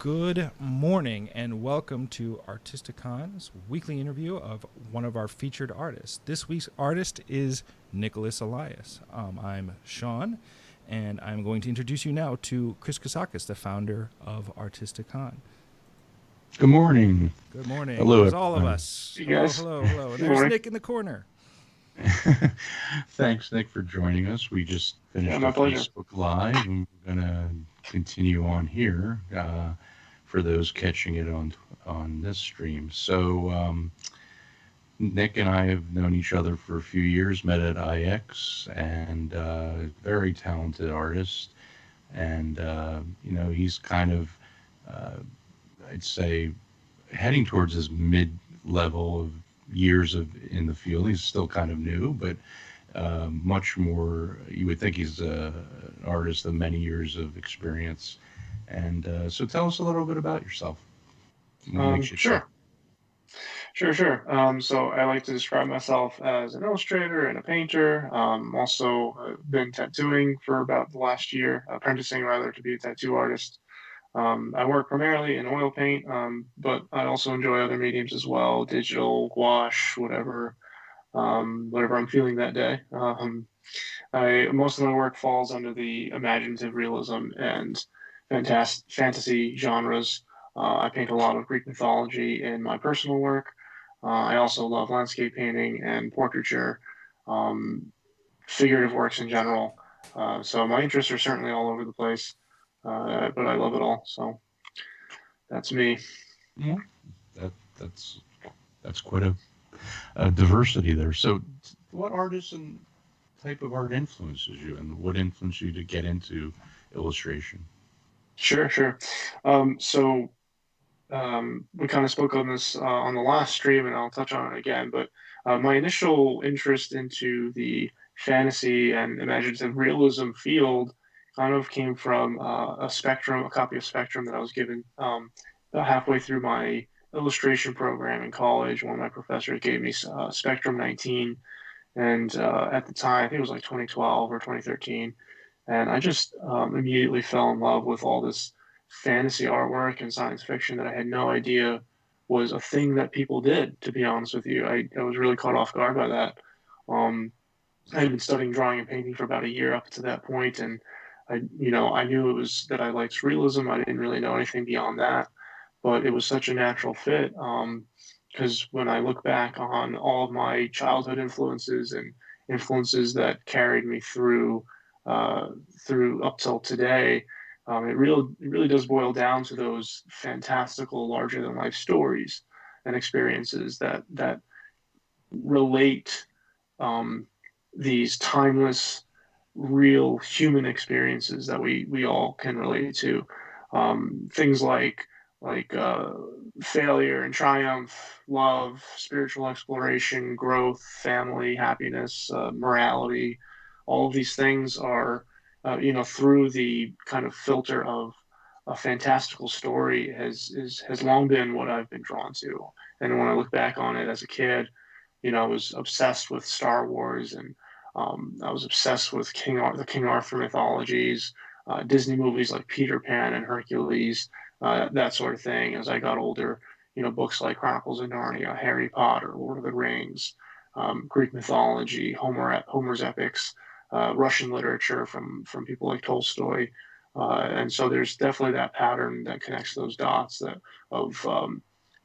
Good morning and welcome to Artistacon's weekly interview of one of our featured artists. This week's artist is Nicholas Elias. I'm Sean, and I'm going to introduce you now to Chris Kosakis, the founder of Artisticon. Good morning. Good morning. Hello, There's all of everyone. us. You Hello, guys, hello, hello. And good there's morning. Nick in the corner. Thanks, Nick, for joining us. We just Yeah, finished a my pleasure. Facebook Live, and we're going to continue on here for those catching it on this stream. So, Nick and I have known each other for a few years, met at IX, and very talented artist. And, he's kind of, uh, I'd say, heading towards his mid level of years of in the field. He's still kind of new, but much more. You would think he's an artist of many years of experience. And so, tell us a little bit about yourself. What makes you tick? Sure, sure. So I like to describe myself as an illustrator and a painter. Also, been tattooing for about the last year, apprenticing rather to be a tattoo artist. I work primarily in oil paint, but I also enjoy other mediums as well, digital, gouache, whatever I'm feeling that day. I Most of my work falls under the imaginative realism and fantasy genres. I paint a lot of Greek mythology in my personal work. I also love landscape painting and portraiture, um, figurative works in general. So my interests are certainly all over the place, but I love it all. So that's me. Yeah, that that's that's quite a diversity there. So, what artists and type of art influences you, and what influenced you to get into illustration? Sure. So we kind of spoke on this on the last stream, and I'll touch on it again. But my initial interest into the fantasy and imaginative realism field kind of came from a copy of Spectrum that I was given about halfway through my illustration program in college. One of my professors gave me Spectrum 19, and at the time, I think it was like 2012 or 2013, and I just immediately fell in love with all this fantasy artwork and science fiction that I had no idea was a thing that people did, to be honest with you. I was really caught off guard by that. Um, I had been studying drawing and painting for about a year up to that point, and I knew it was that I liked realism. I didn't really know anything beyond that, but it was such a natural fit. Because when I look back on all of my childhood influences and influences that carried me uh, through up till today, it really does boil down to those fantastical, larger than life stories and experiences that relate um, these timeless, real human experiences that we all can relate to. Things like failure and triumph, love, spiritual exploration, growth, family, happiness, morality. All of these things are, through the kind of filter of a fantastical story has long been what I've been drawn to. And when I look back on it as a kid, I was obsessed with Star Wars, and I was obsessed with the King Arthur mythologies, Disney movies like Peter Pan and Hercules, that sort of thing. As I got older, books like Chronicles of Narnia, Harry Potter, Lord of the Rings, Greek mythology, Homer's epics, Russian literature from people like Tolstoy. And so there's definitely that pattern that connects those dots of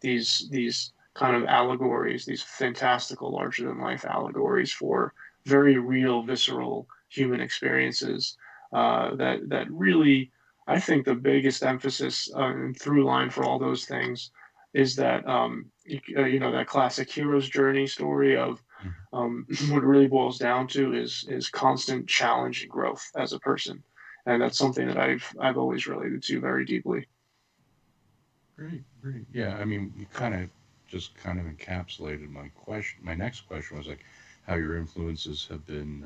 these kind of allegories, these fantastical, larger than life allegories for very real, visceral human experiences that really, I think the biggest emphasis and through line for all those things is that that classic hero's journey story of what it really boils down to is constant challenge and growth as a person, and that's something that I've always related to very deeply. Great, great. Yeah, I mean, you kind of encapsulated my question. My next question was like, how your influences have been,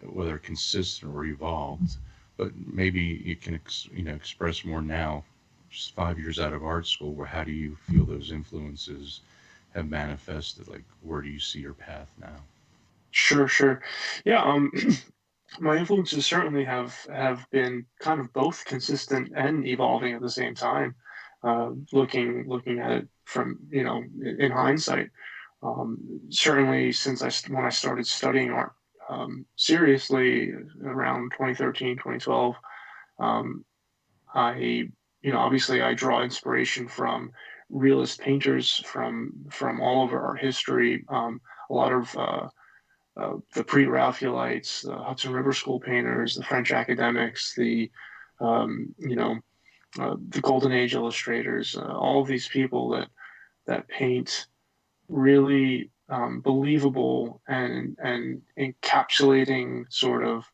whether consistent or evolved. But maybe you can, express more now, just 5 years out of art school. Where how do you feel those influences have manifested? Like, where do you see your path now? Sure. Yeah. my influences certainly have been kind of both consistent and evolving at the same time. Looking at it from in hindsight, certainly since when I started studying art seriously around 2013, 2012, um, I obviously I draw inspiration from realist painters from all over art history. A lot of the pre-Raphaelites, the Hudson River School painters, the French academics, um, you know the Golden Age illustrators, all of these people that paint really believable and encapsulating sort of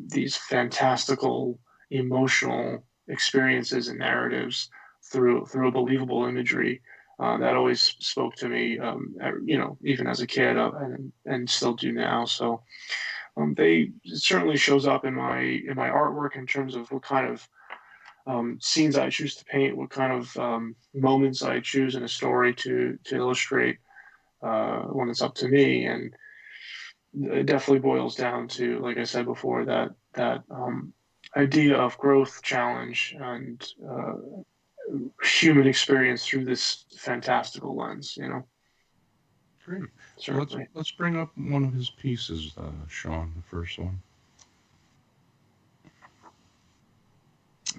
these fantastical emotional experiences and narratives through a believable imagery. That always spoke to me, even as a kid, and still do now. So they it certainly shows up in my artwork in terms of what kind of scenes I choose to paint, what kind of moments I choose in a story to illustrate when it's up to me, and it definitely boils down to, like I said before, that idea of growth, challenge, and human experience through this fantastical lens. Great. So Certainly. let's bring up one of his pieces, Sean, the first one.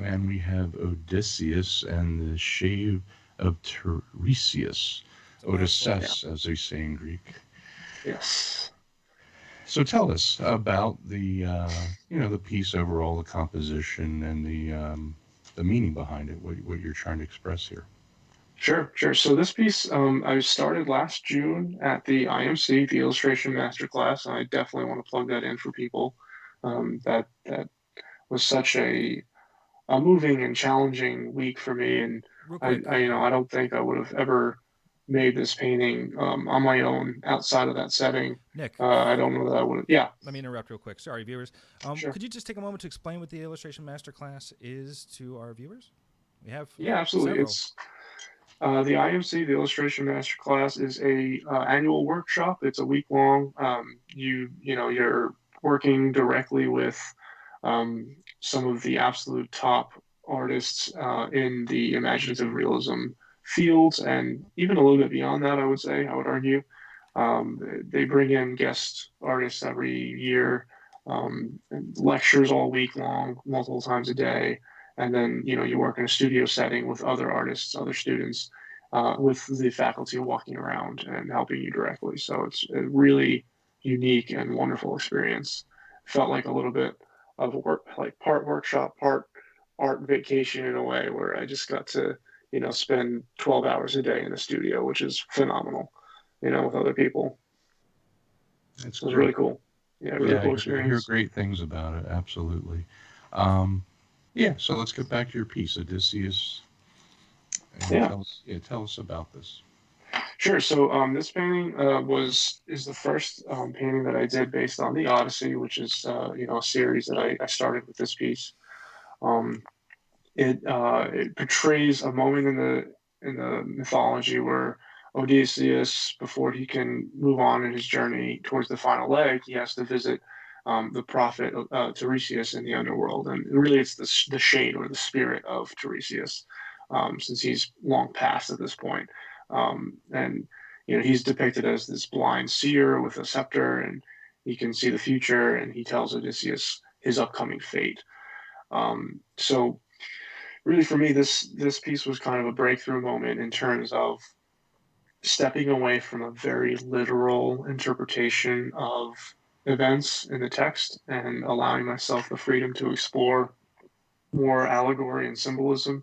And we have Odysseus and the Shave of Tiresias. Yeah. Odysseus, as they say in Greek. Yes. So tell us about the piece overall, the composition, and the meaning behind it. What you're trying to express here. Sure, sure. So this piece, I started last June at the IMC, the Illustration Masterclass, and I definitely want to plug that in for people. That was such a moving and challenging week for me, and Real quick, I don't think I would have ever made this painting on my own outside of that setting. Nick. I don't know that I would. Yeah, Let me interrupt real quick. Sorry, viewers. sure. Could you just take a moment to explain what the illustration masterclass is to our viewers? We have Yeah, absolutely. several. It's the IMC, the Illustration Masterclass, is a annual workshop. It's a week long. You're working directly with some of the absolute top artists in the imaginative realism fields, and even a little bit beyond that. I would argue. They bring in guest artists every year, lectures all week long, multiple times a day, and then you work in a studio setting with other artists, other students, with the faculty walking around and helping you directly. So it's a really unique and wonderful experience. Felt like a little bit of work, like part workshop, part art vacation in a way, where I just got to spend 12 hours a day in the studio, which is phenomenal, with other people. That's It was really great. cool. Yeah, really Yeah, cool I hear experience. great things about it. Absolutely. Um, yeah. So let's get back to your piece, Odysseus, and Yeah, tell us about this. sure. So this painting is the first painting that I did based on the Odyssey, which is a series that I started with this piece. Um, it portrays a moment in the mythology where Odysseus, before he can move on in his journey towards the final leg, he has to visit the prophet Tiresias in the underworld, and really it's the shade or the spirit of Tiresias, since he's long past at this point, and he's depicted as this blind seer with a scepter, and he can see the future, and he tells Odysseus his upcoming fate. So really for me this piece was kind of a breakthrough moment in terms of stepping away from a very literal interpretation of events in the text and allowing myself the freedom to explore more allegory and symbolism,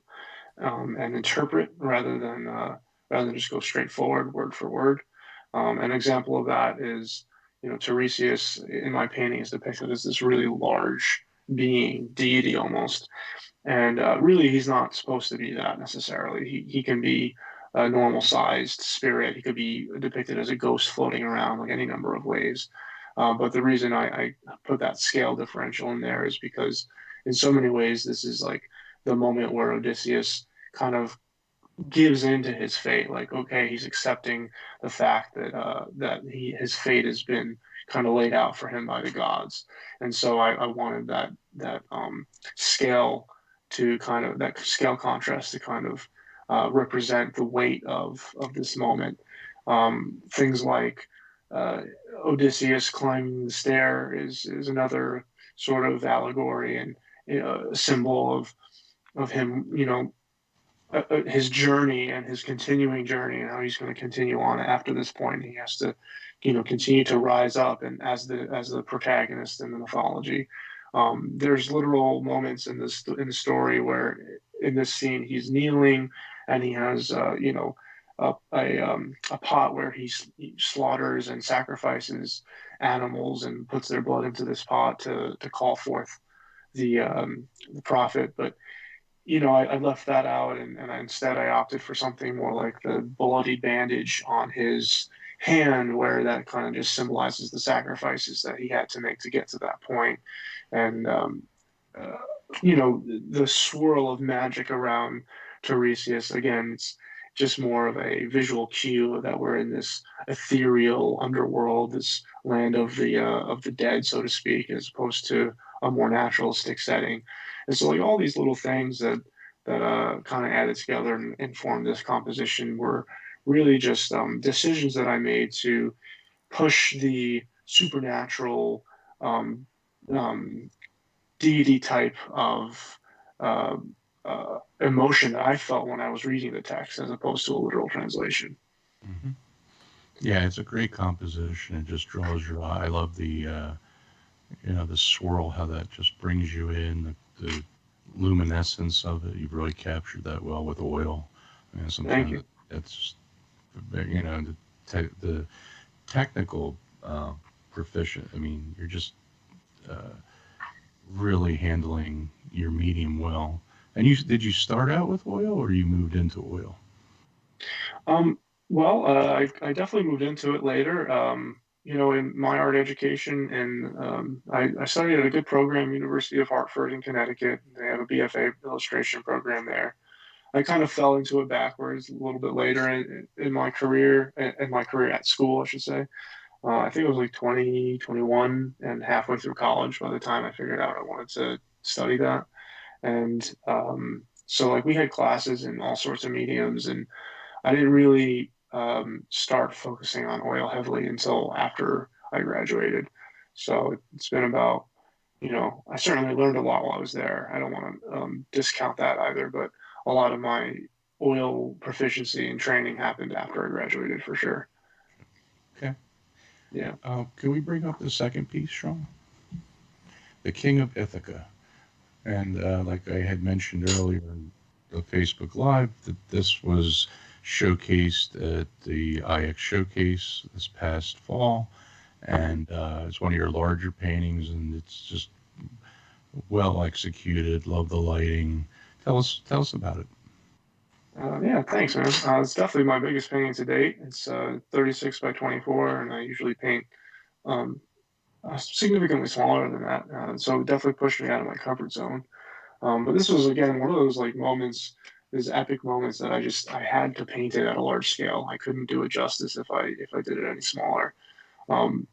and interpret rather than just go straight forward word for word. An example of that is Tiresias in my painting is depicted as this really large being, deity almost, and really, he's not supposed to be that necessarily. He can be a normal sized spirit. He could be depicted as a ghost floating around, like any number of ways. But the reason I put that scale differential in there is because, in so many ways, this is like the moment where Odysseus kind of gives into his fate. Like, okay, he's accepting the fact that his fate has been kind of laid out for him by the gods. And so I wanted that scale to kind of that scale contrast to kind of represent the weight of this moment. Things like uh, Odysseus climbing the stair is another sort of allegory and a symbol of him, his journey and his continuing journey and how he's going to continue on after this point. He has to, continue to rise up and as the protagonist in the mythology. There's literal moments in the story where in this scene he's kneeling and he has a pot where he slaughters and sacrifices animals and puts their blood into this pot to call forth the prophet. But I left that out and instead I opted for something more like the bloody bandage on his hand, where that kind of just symbolizes the sacrifices that he had to make to get to that point. And, uh, the swirl of magic around Tiresias, again, it's just more of a visual cue that we're in this ethereal underworld, this land of the dead, so to speak, as opposed to a more naturalistic setting. And so like all these little things that kind of added together and formed this composition were really just decisions that I made to push the supernatural um, um, deity type of uh, emotion that I felt when I was reading the text, as opposed to a literal translation. Hmm. Yeah, it's a great composition. It just draws your eye. I love the swirl, how that just brings you in, the luminescence of it. You've really captured that well with oil. And Thank sometimes you. it's, the technical proficient. I mean, you're just uh, really handling your medium well. And did you start out with oil or you moved into oil? Um, well, I definitely moved into it later. In my art education, and I studied at a good program, University of Hartford in Connecticut. They have a BFA illustration program there. I kind of fell into it backwards a little bit later in my career, in my career at school, I should say. I think it was like 2021 and halfway through college by the time I figured out I wanted to study that. And so, like, we had classes in all sorts of mediums, and I didn't really start focusing on oil heavily until after I graduated. So it's been about, I certainly learned a lot while I was there. I don't want to discount that either, but a lot of my oil proficiency and training happened after I graduated for sure. Okay. Yeah. Can we bring up the second piece, Sean? The King of Ithaca. And like I had mentioned earlier in the Facebook Live, that this was showcased at the IX Showcase this past fall. And it's one of your larger paintings, and it's just well executed. Love the lighting. Tell us about it. Yeah, thanks, man. It's definitely my biggest painting to date. It's 36 by 24, and I usually paint um, significantly smaller than that. So it definitely pushed me out of my comfort zone. But this was again one of those like moments, these epic moments that I had to paint it at a large scale. I couldn't do it justice if I did it any smaller. Um,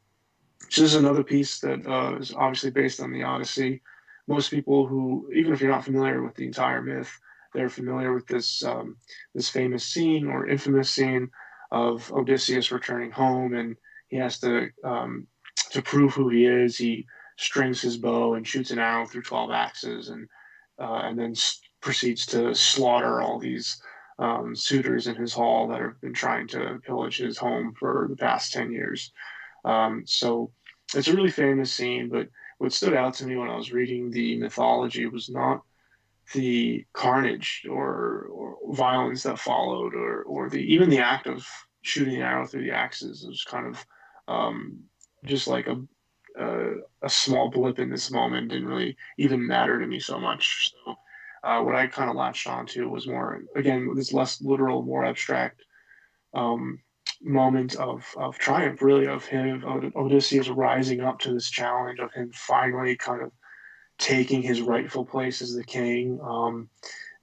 so this is another piece that is obviously based on the Odyssey. Most people who, even if you're not familiar with the entire myth, they're familiar with this famous scene or infamous scene of Odysseus returning home, and he has to prove who he is. He strings his bow and shoots an arrow through 12 axes, and then proceeds to slaughter all these suitors in his hall that have been trying to pillage his home for the past 10 years. So it's a really famous scene, but what stood out to me when I was reading the mythology was not the carnage or violence that followed, or even the act of shooting an arrow through the axes. It was kind of just like a small blip in this moment. Didn't really even matter to me so much. So what I kind of latched onto was more, again, this less literal, more abstract um, moment of triumph, really, of him, of Odysseus rising up to this challenge, of him finally kind of taking his rightful place as the king.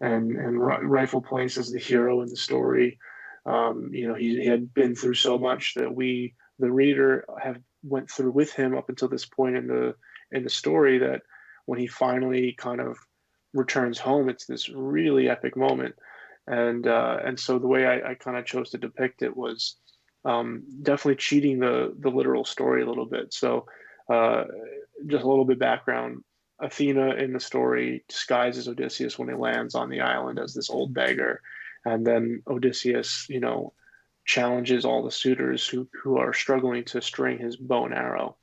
and rightful place as the hero in the story. He had been through so much that we, the reader, have went through with him up until this point in the story, that when he finally kind of returns home, it's this really epic moment. And so the way I kind of chose to depict it was definitely cheating the literal story a little bit. So uh, just a little bit background. Athena in the story disguises Odysseus when he lands on the island as this old beggar, and then Odysseus, challenges all the suitors who are struggling to string his bow and arrow.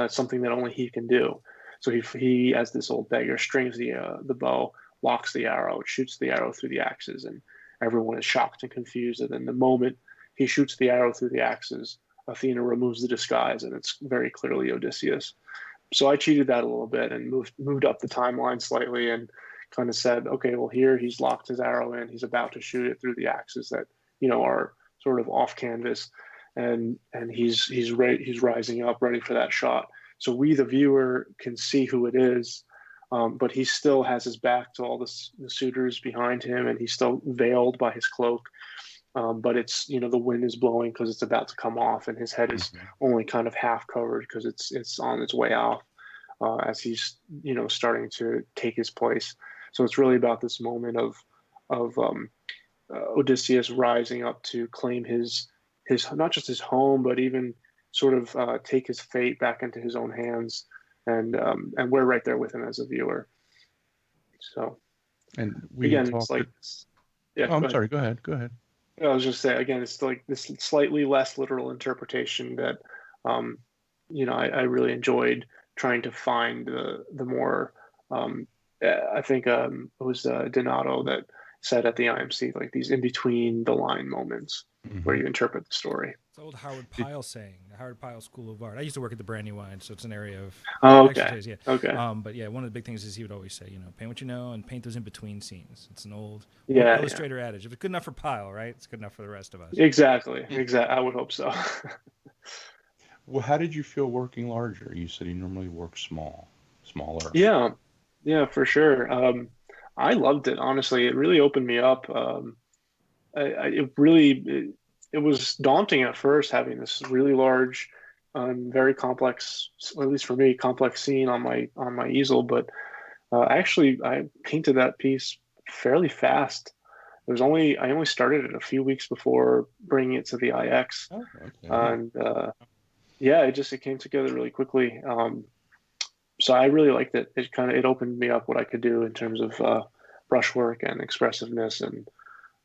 Something that only he can do. So he as this old beggar strings the bow, locks the arrow, shoots the arrow through the axes, and everyone is shocked and confused. And then the moment he shoots the arrow through the axes, Athena removes the disguise, and it's very clearly Odysseus. So I cheated that a little bit and moved up the timeline slightly, and kind of said, okay, well, here he's locked his arrow in, he's about to shoot it through the axes that are sort of off canvas, and he's rising up ready for that shot. So we, the viewer, can see who it is, but he still has his back to all the suitors behind him, and he's still veiled by his cloak. But it's, the wind is blowing because it's about to come off, and his head is only kind of half covered because it's on its way off, as he's starting to take his place. So it's really about this moment of Odysseus rising up to claim his not just his home, but even sort of take his fate back into his own hands, and we're right there with him as a viewer. So, And we again, talked. it's like, yeah. Oh, I'm sorry. Go ahead. Go ahead. I was just saying, again, it's like this slightly less literal interpretation that, I really enjoyed trying to find the more, I think it was Donato that said at the IMC, like these in between the line moments where you interpret the story. It's old Howard Pyle saying, the Howard Pyle School of Art. I used to work at the Brandywine, so it's an area of expertise. Yeah. Okay. But yeah, one of the big things is he would always say, paint what you know and paint those in between scenes. It's an old illustrator adage. If it's good enough for Pyle, right, it's good enough for the rest of us. Exactly. I would hope so. Well, how did you feel working larger? You said you normally work smaller. Yeah, for sure. I loved it, honestly. It really opened me up. It was daunting at first, having this really large, very complex, at least for me, complex scene on my easel. But I painted that piece fairly fast. I only started it a few weeks before bringing it to the IX. Oh, okay. And it came together really quickly. So I really liked it. It opened me up what I could do in terms of brushwork and expressiveness and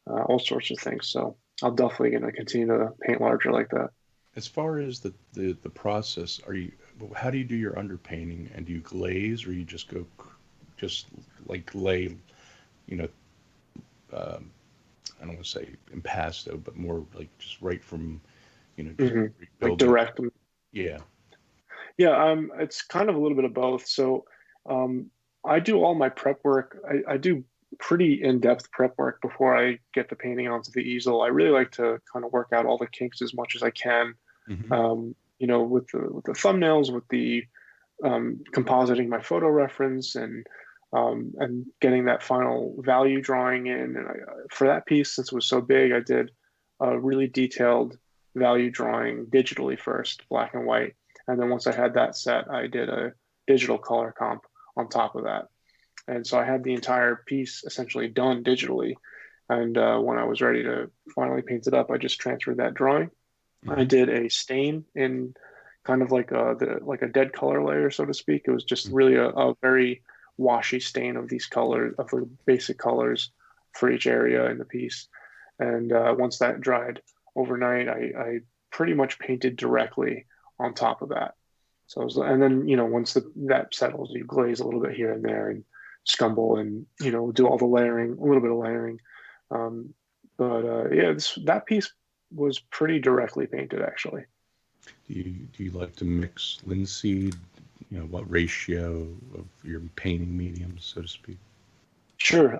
all sorts of things. So I'm definitely going to continue to paint larger like that. As far as the process, how do you do your underpainting? And do you glaze, or you just lay, I don't want to say impasto, but more like just right from, like direct. Yeah. Yeah, it's kind of a little bit of both. So I do all my prep work. I do pretty in-depth prep work before I get the painting onto the easel. I really like to kind of work out all the kinks as much as I can. With the thumbnails, with the compositing my photo reference, and getting that final value drawing in. And for that piece, since it was so big, I did a really detailed value drawing digitally first, black and white. And then once I had that set, I did a digital color comp on top of that. And so I had the entire piece essentially done digitally. And when I was ready to finally paint it up, I just transferred that drawing. I did a stain in kind of like a dead color layer, so to speak. It was just really a very washy stain of these colors, of the basic colors for each area in the piece. And once that dried overnight, I pretty much painted directly on top of that. So and then once that settles, you glaze a little bit here and there and scumble and do all the layering, a little bit of layering. That piece was pretty directly painted, actually. Do you like to mix linseed? What ratio of your painting mediums, so to speak? Sure.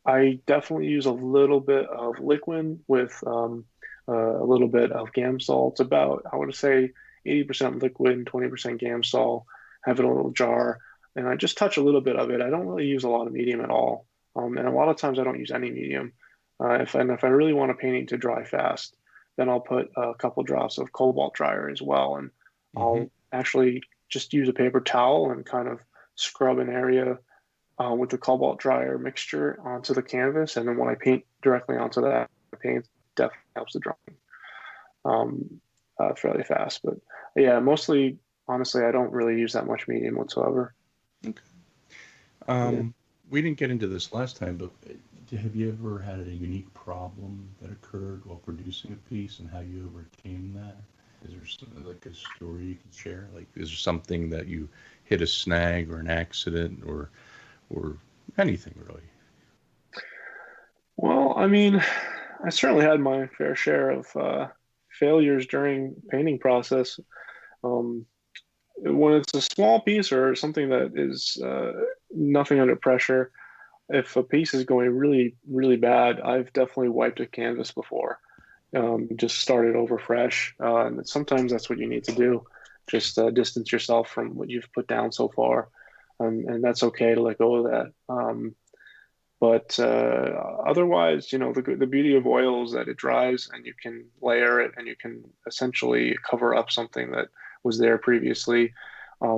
I definitely use a little bit of liquid with a little bit of Gamsol. It's about, I would say, 80% liquid and 20% Gamsol. I have it in a little jar, and I just touch a little bit of it. I don't really use a lot of medium at all. And a lot of times I don't use any medium. If I really want a painting to dry fast, then I'll put a couple drops of cobalt dryer as well, and Hmm. I'll actually just use a paper towel and kind of scrub an area with the cobalt dryer mixture onto the canvas, and then when I paint directly onto that, the paint definitely helps the drying fairly fast. But yeah, mostly, honestly, I don't really use that much medium whatsoever. Okay. Yeah. We didn't get into this last time, but have you ever had a unique problem that occurred while producing a piece and how you overcame that? Is there like a story you can share? Like, is there something that you hit a snag or an accident or anything really? Well, I mean, I certainly had my fair share of failures during painting process. Um, when it's a small piece or something that is nothing under pressure, if a piece is going really, really bad, I've definitely wiped a canvas before. Just started over fresh. And sometimes that's what you need to do. Just distance yourself from what you've put down so far. And that's okay to let go of that. But otherwise, the beauty of oil is that it dries and you can layer it and you can essentially cover up something that was there previously.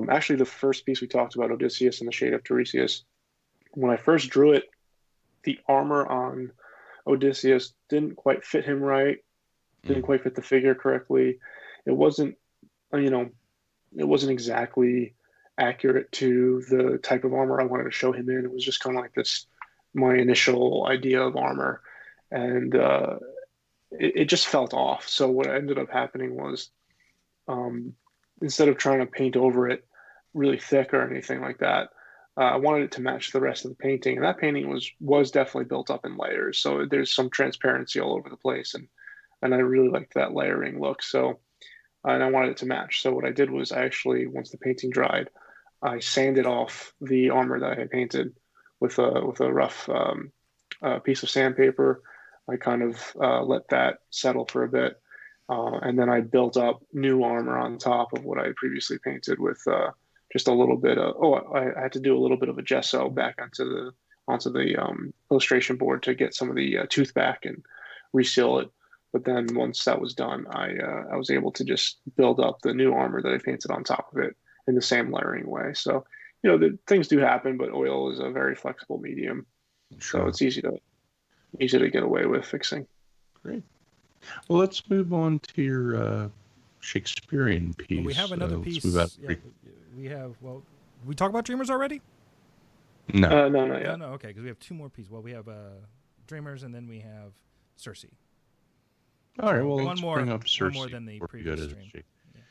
Actually, the first piece we talked about, Odysseus and the Shade of Tiresias, when I first drew it, the armor on Odysseus didn't quite fit him right, didn't Mm. quite fit the figure correctly. It wasn't, you know, it wasn't exactly accurate to the type of armor I wanted to show him in. It was just kind of like this, my initial idea of armor, and it just felt off. So what ended up happening was, um, instead of trying to paint over it really thick or anything like that, I wanted it to match the rest of the painting, and that painting was definitely built up in layers. So there's some transparency all over the place, and I really liked that layering look. So and I wanted it to match. So what I did was I actually, once the painting dried, I sanded off the armor that I had painted with a rough piece of sandpaper. I kind of let that settle for a bit, and then I built up new armor on top of what I had previously painted with just a little bit of. Oh, I had to do a little bit of a gesso back onto the illustration board to get some of the tooth back and reseal it. But then once that was done, I was able to just build up the new armor that I painted on top of it in the same layering way. So, the things do happen, but oil is a very flexible medium, so Sure. it's easy to get away with fixing. Great. Well, let's move on to your Shakespearean Well, we have piece. another Let's move out. piece. Yeah, we have. Well, we talk about Dreamers already? No. No, not No, yet. no. Okay, because we have two more pieces. Well, we have Dreamers, and then we have Circe. All right. So Well, one let's bring more, up one Circe more than the before we go previous to stream. Yeah.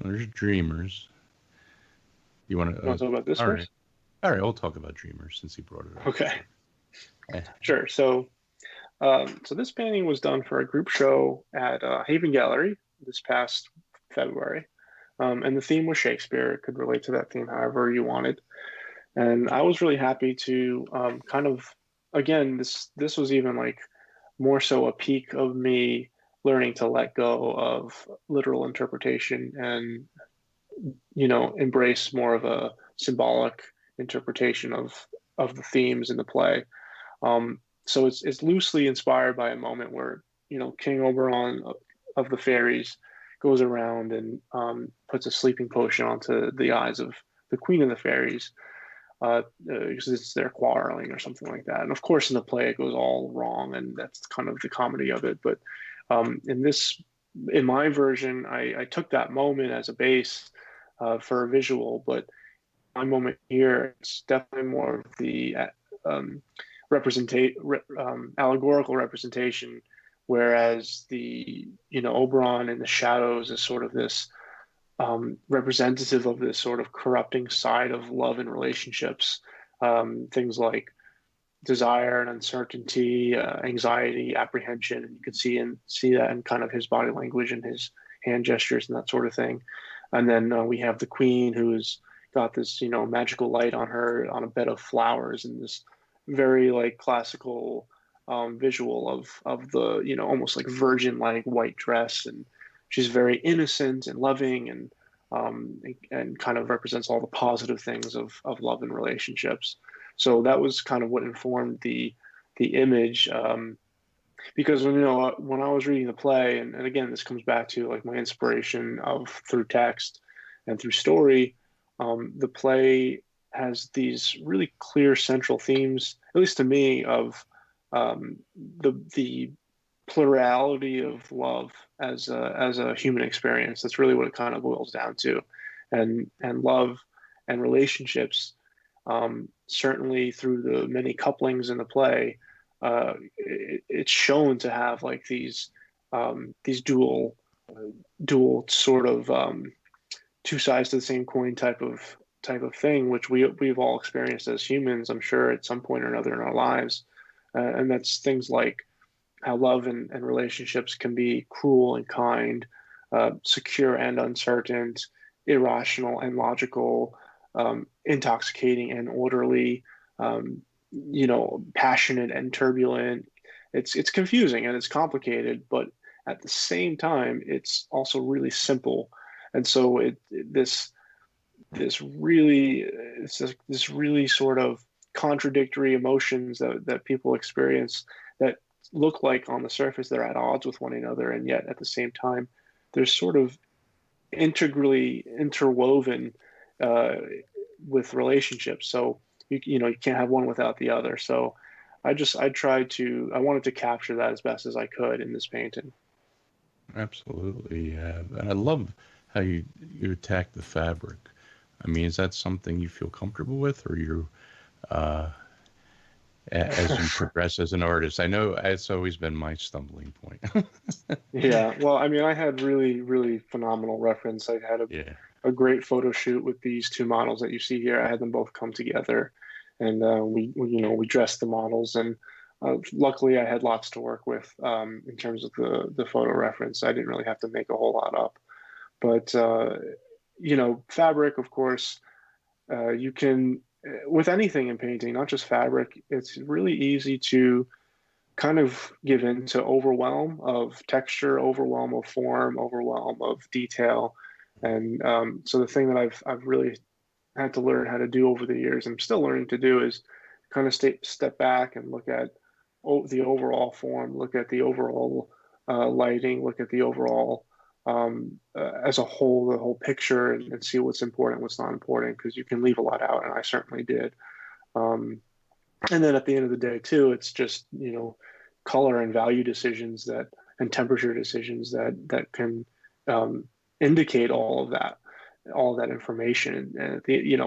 There's Dreamers. You want You to? want to talk about this All right. first? All right. We'll talk about Dreamers since he brought it up. Okay, Eh, sure. So this painting was done for a group show at Haven Gallery this past February, and the theme was Shakespeare. It could relate to that theme however you wanted. And I was really happy to kind of, again, this was even like more so a peak of me learning to let go of literal interpretation and embrace more of a symbolic interpretation of the themes in the play. So it's loosely inspired by a moment where King Oberon of the fairies goes around and puts a sleeping potion onto the eyes of the Queen of the Fairies, because it's their quarreling or something like that. And of course, in the play, it goes all wrong, and that's kind of the comedy of it. But in my version, I took that moment as a base for a visual, but my moment here, it's definitely more of the allegorical representation, whereas the Oberon in the shadows is sort of this representative of this sort of corrupting side of love and relationships. Things like desire and uncertainty, anxiety, apprehension, and you can see that in kind of his body language and his hand gestures and that sort of thing. And then we have the queen who's got this magical light on her on a bed of flowers and this very like classical visual of the almost like virgin like white dress, and she's very innocent and loving and kind of represents all the positive things of love and relationships. So that was kind of what informed the image. Because when I was reading the play, and again, this comes back to like my inspiration of through text and through story. The play has these really clear central themes, at least to me, of the plurality of love as a human experience. That's really what it kind of boils down to, and love and relationships. Certainly through the many couplings in the play, it's shown to have like these dual sort of two sides to the same coin type of thing, which we've all experienced as humans, I'm sure, at some point or another in our lives. And that's things like how love and relationships can be cruel and kind, secure and uncertain, irrational and logical, intoxicating and orderly, passionate and turbulent. It's confusing and it's complicated, but at the same time, it's also really simple. And so this really sort of contradictory emotions that people experience that look like on the surface they're at odds with one another, and yet at the same time they're sort of integrally interwoven with relationships. So you can't have one without the other. So I wanted to capture that as best as I could in this painting. Absolutely, yeah. And I love how you attack the fabric. I mean, is that something you feel comfortable with, or you, as you progress as an artist? I know it's always been my stumbling point. Yeah, well, I mean, I had really, really phenomenal reference. I had Yeah, a great photo shoot with these two models that you see here. I had them both come together, and we dressed the models, and luckily I had lots to work with in terms of the photo reference. I didn't really have to make a whole lot up, but fabric, of course, you can with anything in painting, not just fabric. It's really easy to kind of give in to overwhelm of texture, overwhelm of form, overwhelm of detail. And so the thing that I've really had to learn how to do over the years, I'm still learning to do, is kind of step back and look at the overall form, look at the overall lighting, look at the overall as a whole, the whole picture, and see what's important, what's not important, because you can leave a lot out, and I certainly did. Um, and then at the end of the day, too, it's just color and value decisions and temperature decisions that can indicate all of that information. And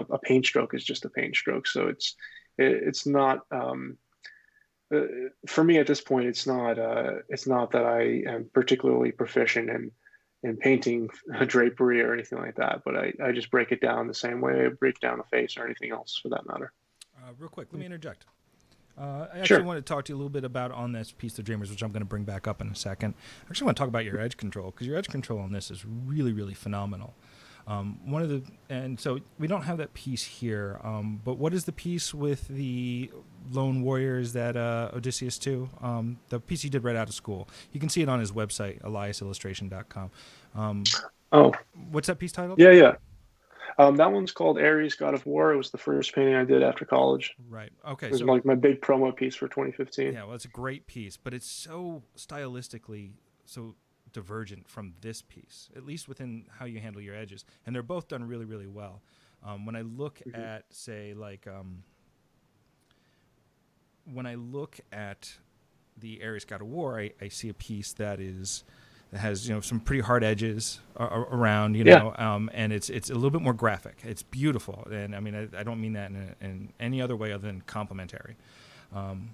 a paint stroke is just a paint stroke. So it's not for me at this point. It's not that I am particularly proficient in painting a drapery or anything like that. But I just break it down the same way I break down a face or anything else for that matter. Real quick, let me interject. I actually Sure. want to talk to you a little bit about on this piece, The Dreamers, which I'm going to bring back up in a second. I actually want to talk about your edge control, because your edge control on this is really, really phenomenal. And so we don't have that piece here, but what is the piece with the lone warriors that Odysseus 2? The piece he did right out of school. You can see it on his website, eliasillustration.com. Oh, What's that piece titled? yeah. That one's called Aries God of War. It was the first painting I did after college. Right. Okay. It was So like my big promo piece for 2015. yeah, well, it's a great piece, but it's so stylistically so divergent from this piece, at least within how you handle your edges. And they're both done really, really well. When I look at, say, when I look at the Aries God of War, I see a piece that has some pretty hard edges around, and it's a little bit more graphic. It's beautiful, and I mean I don't mean that in any other way other than complimentary.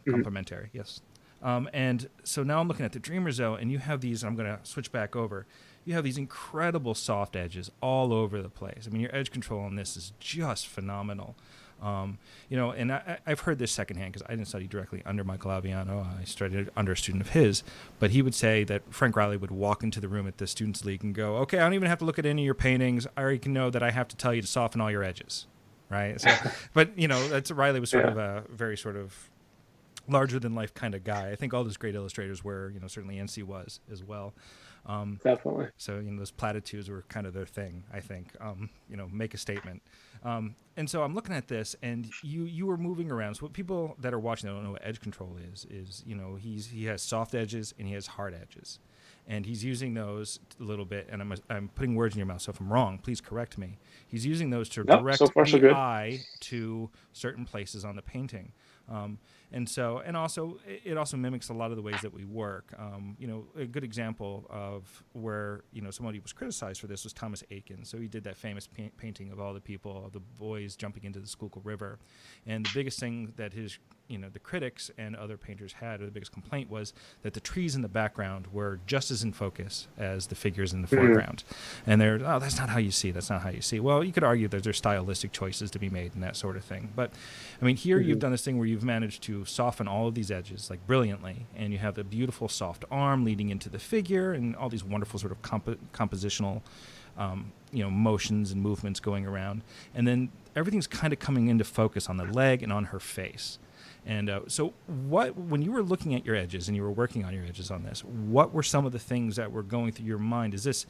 Complimentary, yes. And so now I'm looking at the Dreamers, though, and you have these. I'm going to switch back over. You have these incredible soft edges all over the place. I mean, your edge control on this is just phenomenal. And I've heard this secondhand because I didn't study directly under Michael Aviano. I studied under a student of his, but he would say that Frank Riley would walk into the room at the Students' League and go, "Okay, I don't even have to look at any of your paintings. I already can know that I have to tell you to soften all your edges." Right? So, but Riley was sort of a very sort of larger than life kind of guy. I think all those great illustrators were, certainly NC was as well. Definitely. So, those platitudes were kind of their thing, I think, make a statement. And so I'm looking at this, and you were moving around. So what people that are watching that don't know what edge control is, he has soft edges and he has hard edges. And he's using those a little bit, and I'm putting words in your mouth, so if I'm wrong, please correct me. He's using those to direct so far, so the good. eye to certain places on the painting. And also it also mimics a lot of the ways that we work. A good example of where somebody was criticized for this was Thomas Aiken. So he did that famous painting of all the people, of the boys jumping into the Schuylkill River, and the biggest thing that his the critics and other painters had, or the biggest complaint, was that the trees in the background were just as in focus as the figures in the foreground. And that's not how you see. That's not how you see. Well, you could argue that there's stylistic choices to be made and that sort of thing. But I mean, here you've done this thing where you've managed to soften all of these edges like brilliantly, and you have the beautiful soft arm leading into the figure, and all these wonderful sort of compositional motions and movements going around, and then everything's kind of coming into focus on the leg and on her face. And so when you were looking at your edges and you were working on your edges on this, what were some of the things that were going through your mind? Is this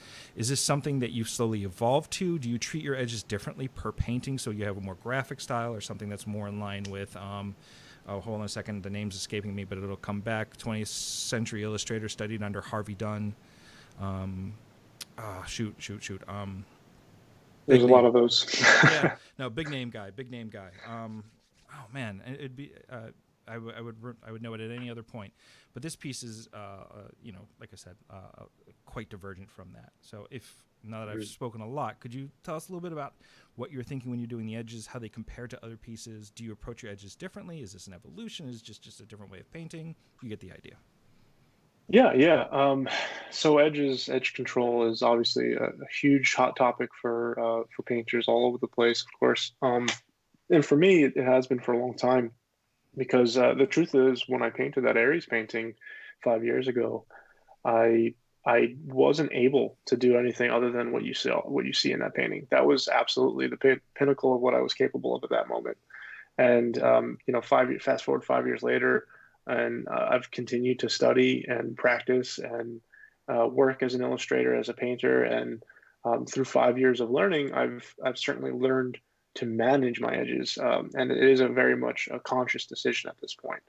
something that you've slowly evolved to? Do you treat your edges differently per painting, so you have a more graphic style, or something that's more in line with hold on a second, the name's escaping me, but it'll come back, 20th century illustrator studied under Harvey Dunn. Shoot. There's a lot of those. Yeah, no, big name guy. Oh man, it'd be I would know it at any other point, but this piece is like I said, quite divergent from that. So now that I've spoken a lot, could you tell us a little bit about what you're thinking when you're doing the edges, how they compare to other pieces? Do you approach your edges differently? Is this an evolution? Is it just a different way of painting? You get the idea. Yeah. So edge control is obviously a huge hot topic for painters all over the place, of course. And for me, it has been for a long time, because the truth is, when I painted that Aries painting 5 years ago, I wasn't able to do anything other than what you see in that painting. That was absolutely the pinnacle of what I was capable of at that moment. And fast forward 5 years later, and I've continued to study and practice and work as an illustrator, as a painter, and through 5 years of learning, I've certainly learned to manage my edges, and it is very much a conscious decision at this point.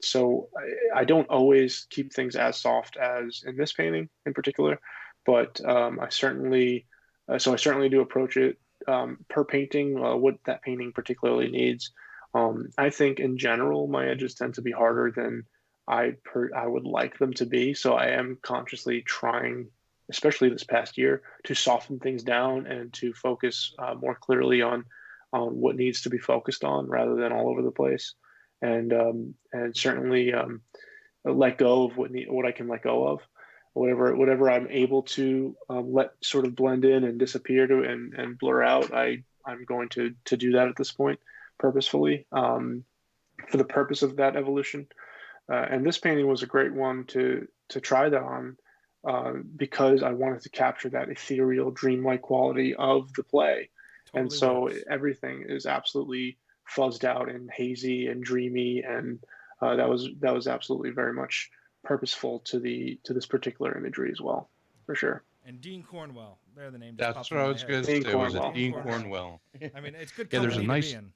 So I don't always keep things as soft as in this painting in particular, but I certainly do approach it per painting, what that painting particularly needs. I think in general my edges tend to be harder than I would like them to be, so I am consciously trying, especially this past year, to soften things down and to focus more clearly on what needs to be focused on, rather than all over the place, and certainly let go of what I can let go of, whatever I'm able to let sort of blend in and disappear to and blur out. I'm going to do that at this point purposefully, for the purpose of that evolution. And this painting was a great one to try that on. Because I wanted to capture that ethereal, dreamlike quality of the play. Totally. And so works. Everything is absolutely fuzzed out and hazy and dreamy, and that was absolutely very much purposeful to this particular imagery as well, for sure. And Dean Cornwell, there the name. That's what I was going to say. Was it Dean Cornwell? I mean, it's good company to be in.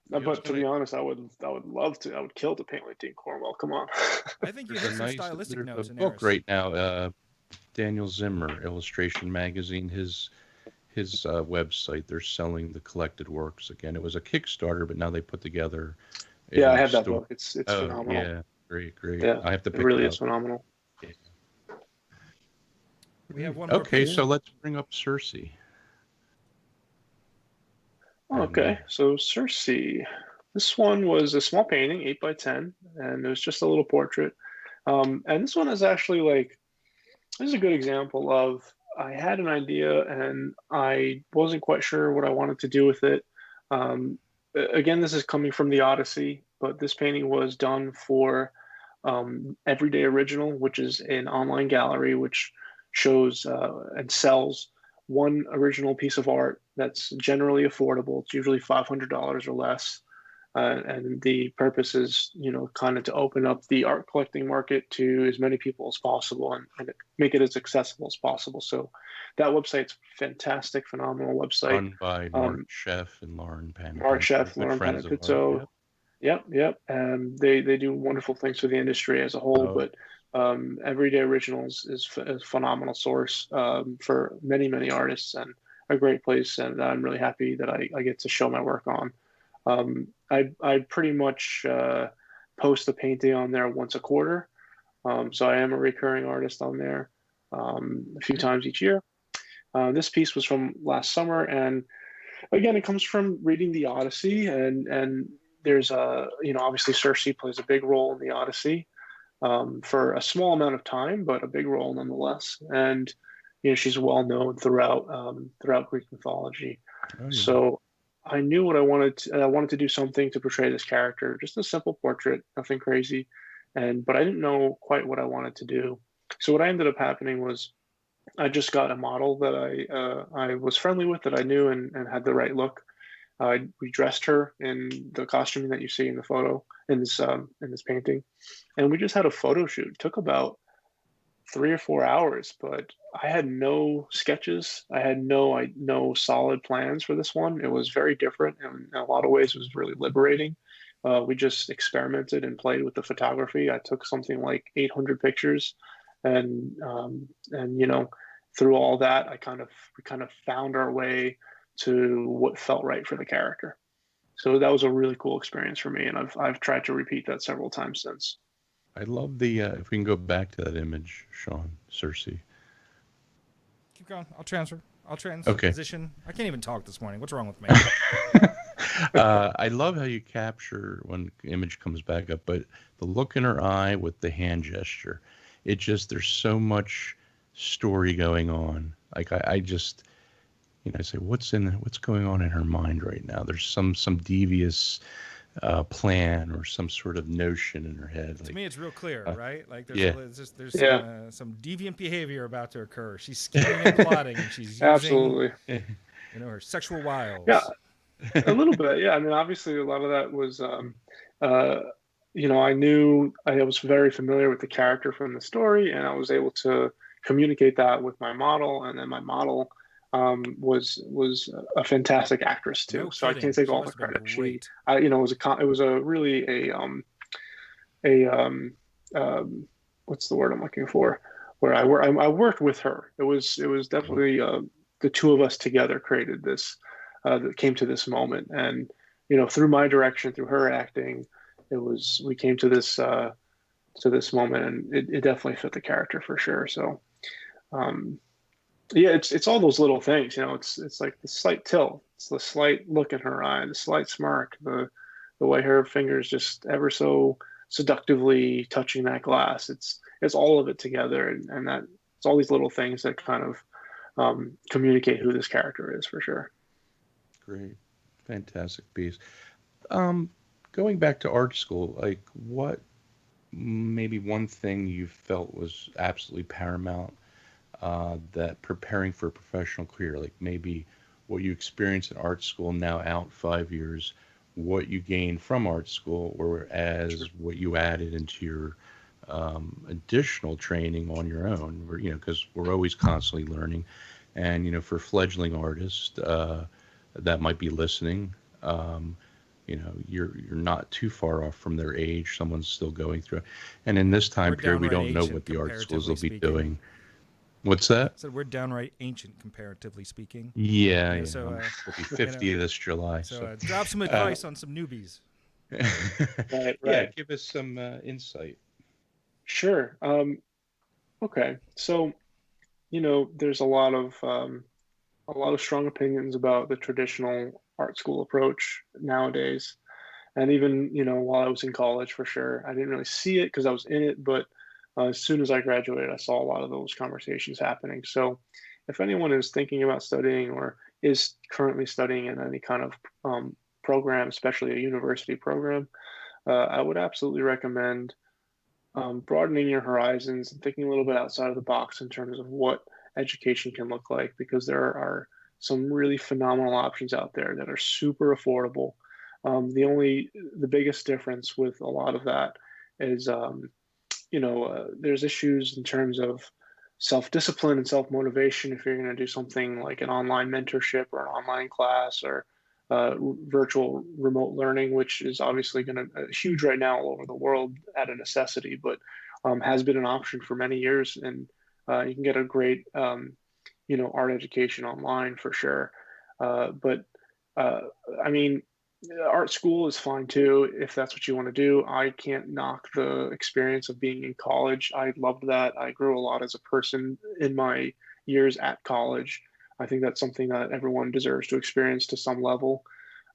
But to be honest, I would love to. I would kill to paint like Dean Cornwell. Come on. I think you hit some stylistic notes in there. There's a book right now, Daniel Zimmer, Illustration Magazine, his website. They're selling the collected works again. It was a Kickstarter, but now they put together. Yeah, I have that book. It's phenomenal. Yeah, great. Yeah, I have to pick it really it up. Is phenomenal. Yeah. We have one more. Okay, so let's bring up Circe. Okay, so Circe. This one was a small painting, 8x10, and it was just a little portrait. And this one is actually this is a good example of, I had an idea and I wasn't quite sure what I wanted to do with it. Again, this is coming from the Odyssey, but this painting was done for Everyday Original, which is an online gallery which shows and sells one original piece of art that's generally affordable. It's usually $500 or less. and the purpose is, kind of to open up the art collecting market to as many people as possible and make it as accessible as possible. So that website's fantastic, phenomenal website. Run by Mark Sheff and Lauren Mark Panapinto, Chef, good Lauren friends of ours. Panapinto. Yep. Yep. They do wonderful things for the industry as a whole, Oh, but Everyday Originals is a phenomenal source for many artists and a great place. And I'm really happy that I get to show my work on. I pretty much post a painting on there once a quarter. So I am a recurring artist on there a few times each year. This piece was from last summer, and again, it comes from reading the Odyssey, and there's obviously Circe plays a big role in the Odyssey for a small amount of time, but a big role nonetheless. And she's well known throughout Greek mythology. oh yeah. So I knew what I wanted. I wanted to do something to portray this character, just a simple portrait, nothing crazy, but I didn't know quite what I wanted to do. So what I ended up happening was I just got a model that I was friendly with, that I knew and had the right look. We dressed her in the costume that you see in the photo in this painting, and we just had a photo shoot. It took about 3 or 4 hours, but I had no sketches. I had no solid plans for this one. It was very different, and in a lot of ways, it was really liberating. We just experimented and played with the photography. I took something like 800 pictures, and through all that, we kind of found our way to what felt right for the character. So that was a really cool experience for me, and I've tried to repeat that several times since. I love the, if we can go back to that image, Sean, Circe. Keep going. I'll transfer. I'll Okay. transition. I can't even talk this morning. What's wrong with me? I love how you capture when the image comes back up, but the look in her eye with the hand gesture, there's so much story going on. Like I just, I say, what's going on in her mind right now? There's some devious plan or some sort of notion in her head. To me, it's real clear, right? Like there's Yeah. some deviant behavior about to occur. She's scheming and plotting, and she's using Absolutely. her sexual wiles. Yeah, a little bit. Yeah, I mean, obviously, a lot of that was, I knew I was very familiar with the character from the story, and I was able to communicate that with my model, and then my model was a fantastic actress too. No so kidding. I can't take She all the must have been credit. great. It was a really what's the word I'm looking for? Where I worked with her. It was definitely the two of us together created this that came to this moment, and through my direction, through her acting, we came to this moment, and it definitely fit the character for sure. So. Yeah, it's all those little things, it's like the slight tilt, it's the slight look in her eye, the slight smirk, the way her fingers just ever so seductively touching that glass. It's all of it together, and that it's all these little things that kind of communicate who this character is for sure. Great, fantastic piece. Going back to art school, like what maybe one thing you felt was absolutely paramount that preparing for a professional career, like maybe what you experienced in art school now out 5 years, what you gained from art school, or as what you added into your additional training on your own, because we're always constantly learning. And, for fledgling artists that might be listening, you're not too far off from their age. Someone's still going through it. And in this time period, we don't know what the art schools will be doing. What's that? So we're downright ancient, comparatively speaking. Yeah. So we'll be 50 this July. So drop some advice on some newbies. Right. Yeah, give us some insight. Sure. Okay. So, there's a lot of strong opinions about the traditional art school approach nowadays. And even, while I was in college, for sure, I didn't really see it because I was in it, but as soon as I graduated, I saw a lot of those conversations happening. So if anyone is thinking about studying or is currently studying in any kind of program, especially a university program, I would absolutely recommend broadening your horizons and thinking a little bit outside of the box in terms of what education can look like, because there are some really phenomenal options out there that are super affordable. The biggest difference with a lot of that is, there's issues in terms of self-discipline and self-motivation if you're going to do something like an online mentorship or an online class or virtual remote learning, which is obviously going to huge right now all over the world at a necessity, but has been an option for many years, and you can get a great art education online for sure. But I mean, art school is fine too if that's what you want to do. I can't knock the experience of being in college. I loved that. I grew a lot as a person in my years at college. I think that's something that everyone deserves to experience to some level.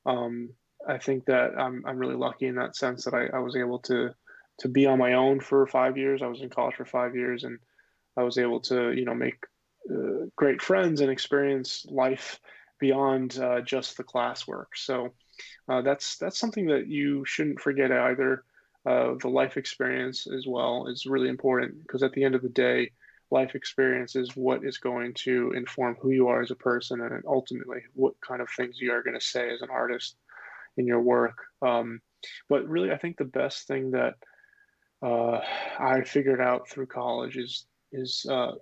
I think that I'm really lucky in that sense that I was able to be on my own for 5 years. I was in college for 5 years, and I was able to make great friends and experience life beyond just the classwork. So that's something that you shouldn't forget either. The life experience as well is really important because at the end of the day, life experience is what is going to inform who you are as a person and ultimately what kind of things you are going to say as an artist in your work. But really, I think the best thing that I figured out through college is the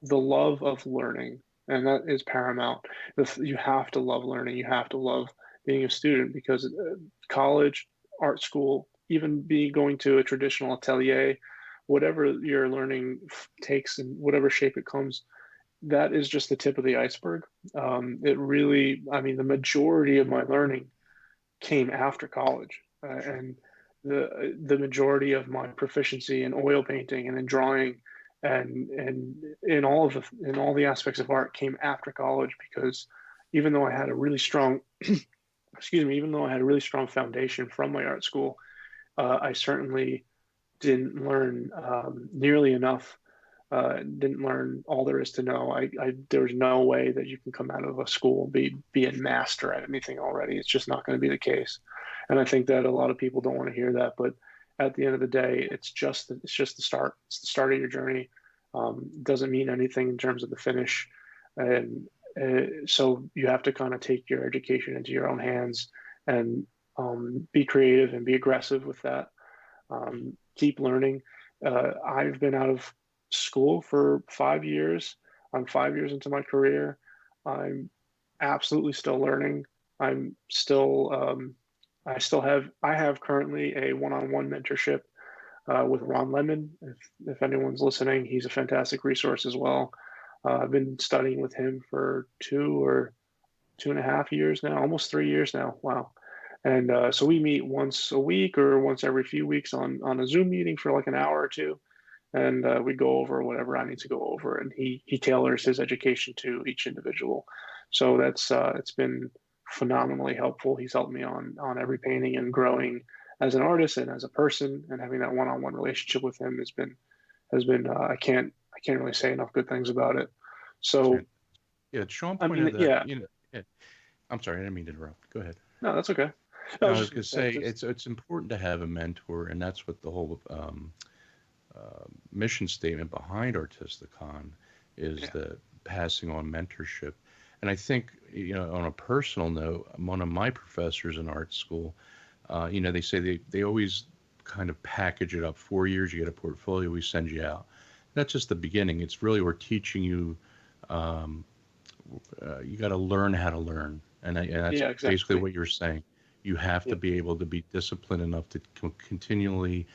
love of learning, and that is paramount. You have to love learning. You have to love being a student because college, art school, even be going to a traditional atelier, whatever your learning takes and whatever shape it comes, that is just the tip of the iceberg. It really, I mean, the majority of my learning came after college, and the majority of my proficiency in oil painting and in drawing and in all the aspects of art came after college because even though I had a really strong excuse me, even though I had a really strong foundation from my art school, I certainly didn't learn nearly enough. Didn't learn all there is to know. There's no way that you can come out of a school and be a master at anything already. It's just not going to be the case. And I think that a lot of people don't want to hear that. But at the end of the day, it's just the start. It's the start of your journey. Doesn't mean anything in terms of the finish. And so you have to kind of take your education into your own hands and be creative and be aggressive with that. Keep learning. I've been out of school for 5 years. I'm 5 years into my career. I'm absolutely still learning. I'm still I have currently a one-on-one mentorship with Ron Lemon. If anyone's listening, he's a fantastic resource as well. I've been studying with him for 2.5 years now, almost 3 years now. Wow. And so we meet once a week or once every few weeks on a Zoom meeting for like an hour or two. And we go over whatever I need to go over. And he tailors his education to each individual. So that's it's been phenomenally helpful. He's helped me on every painting and growing as an artist and as a person, and having that one-on-one relationship with him has been I can't really say enough good things about it. So yeah, Sean I pointed mean, that. yeah, Yeah, I'm sorry, I didn't mean to interrupt. Go ahead. no, that's okay. No, I I was was just going gonna to say, say just it's important to have a mentor, and that's what the whole mission statement behind Artisticon is, yeah, the passing on mentorship. And I think, on a personal note, one of my professors in art school, they say they always kind of package it up. 4 years, you get a portfolio, we send you out. That's just the beginning. It's really, we're teaching you, um, you got to learn how to learn. And that's yeah, basically exactly. what you're saying. You have to Yeah, be able to be disciplined enough to continually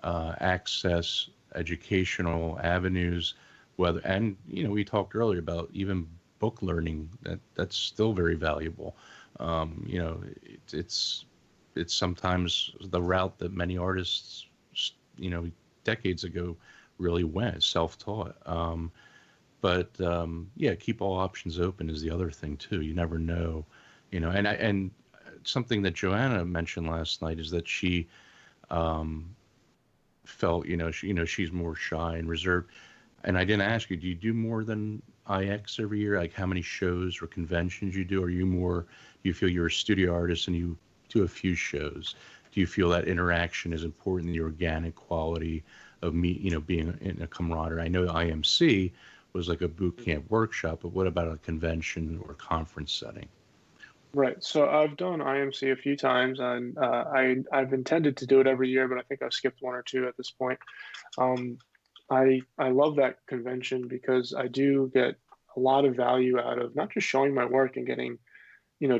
access educational avenues, whether, and we talked earlier about even book learning, that's still very valuable. It's sometimes the route that many artists, you know decades ago really went, self-taught. But yeah, keep all options open is the other thing too. You never know, and something that Joanna mentioned last night is that she felt, she's more shy and reserved. And I didn't ask you, do you do more than IX every year? Like how many shows or conventions you do? Are you more, do you feel you're a studio artist and you do a few shows? Do you feel that interaction is important, the organic quality of me, being in a camaraderie? I know IMC was like a boot mhm. camp workshop, but what about a convention or conference setting? Right. So I've done IMC a few times, and I've intended to do it every year, but I think I've skipped one or two at this point. Um, I love that convention because I do get a lot of value out of not just showing my work and getting,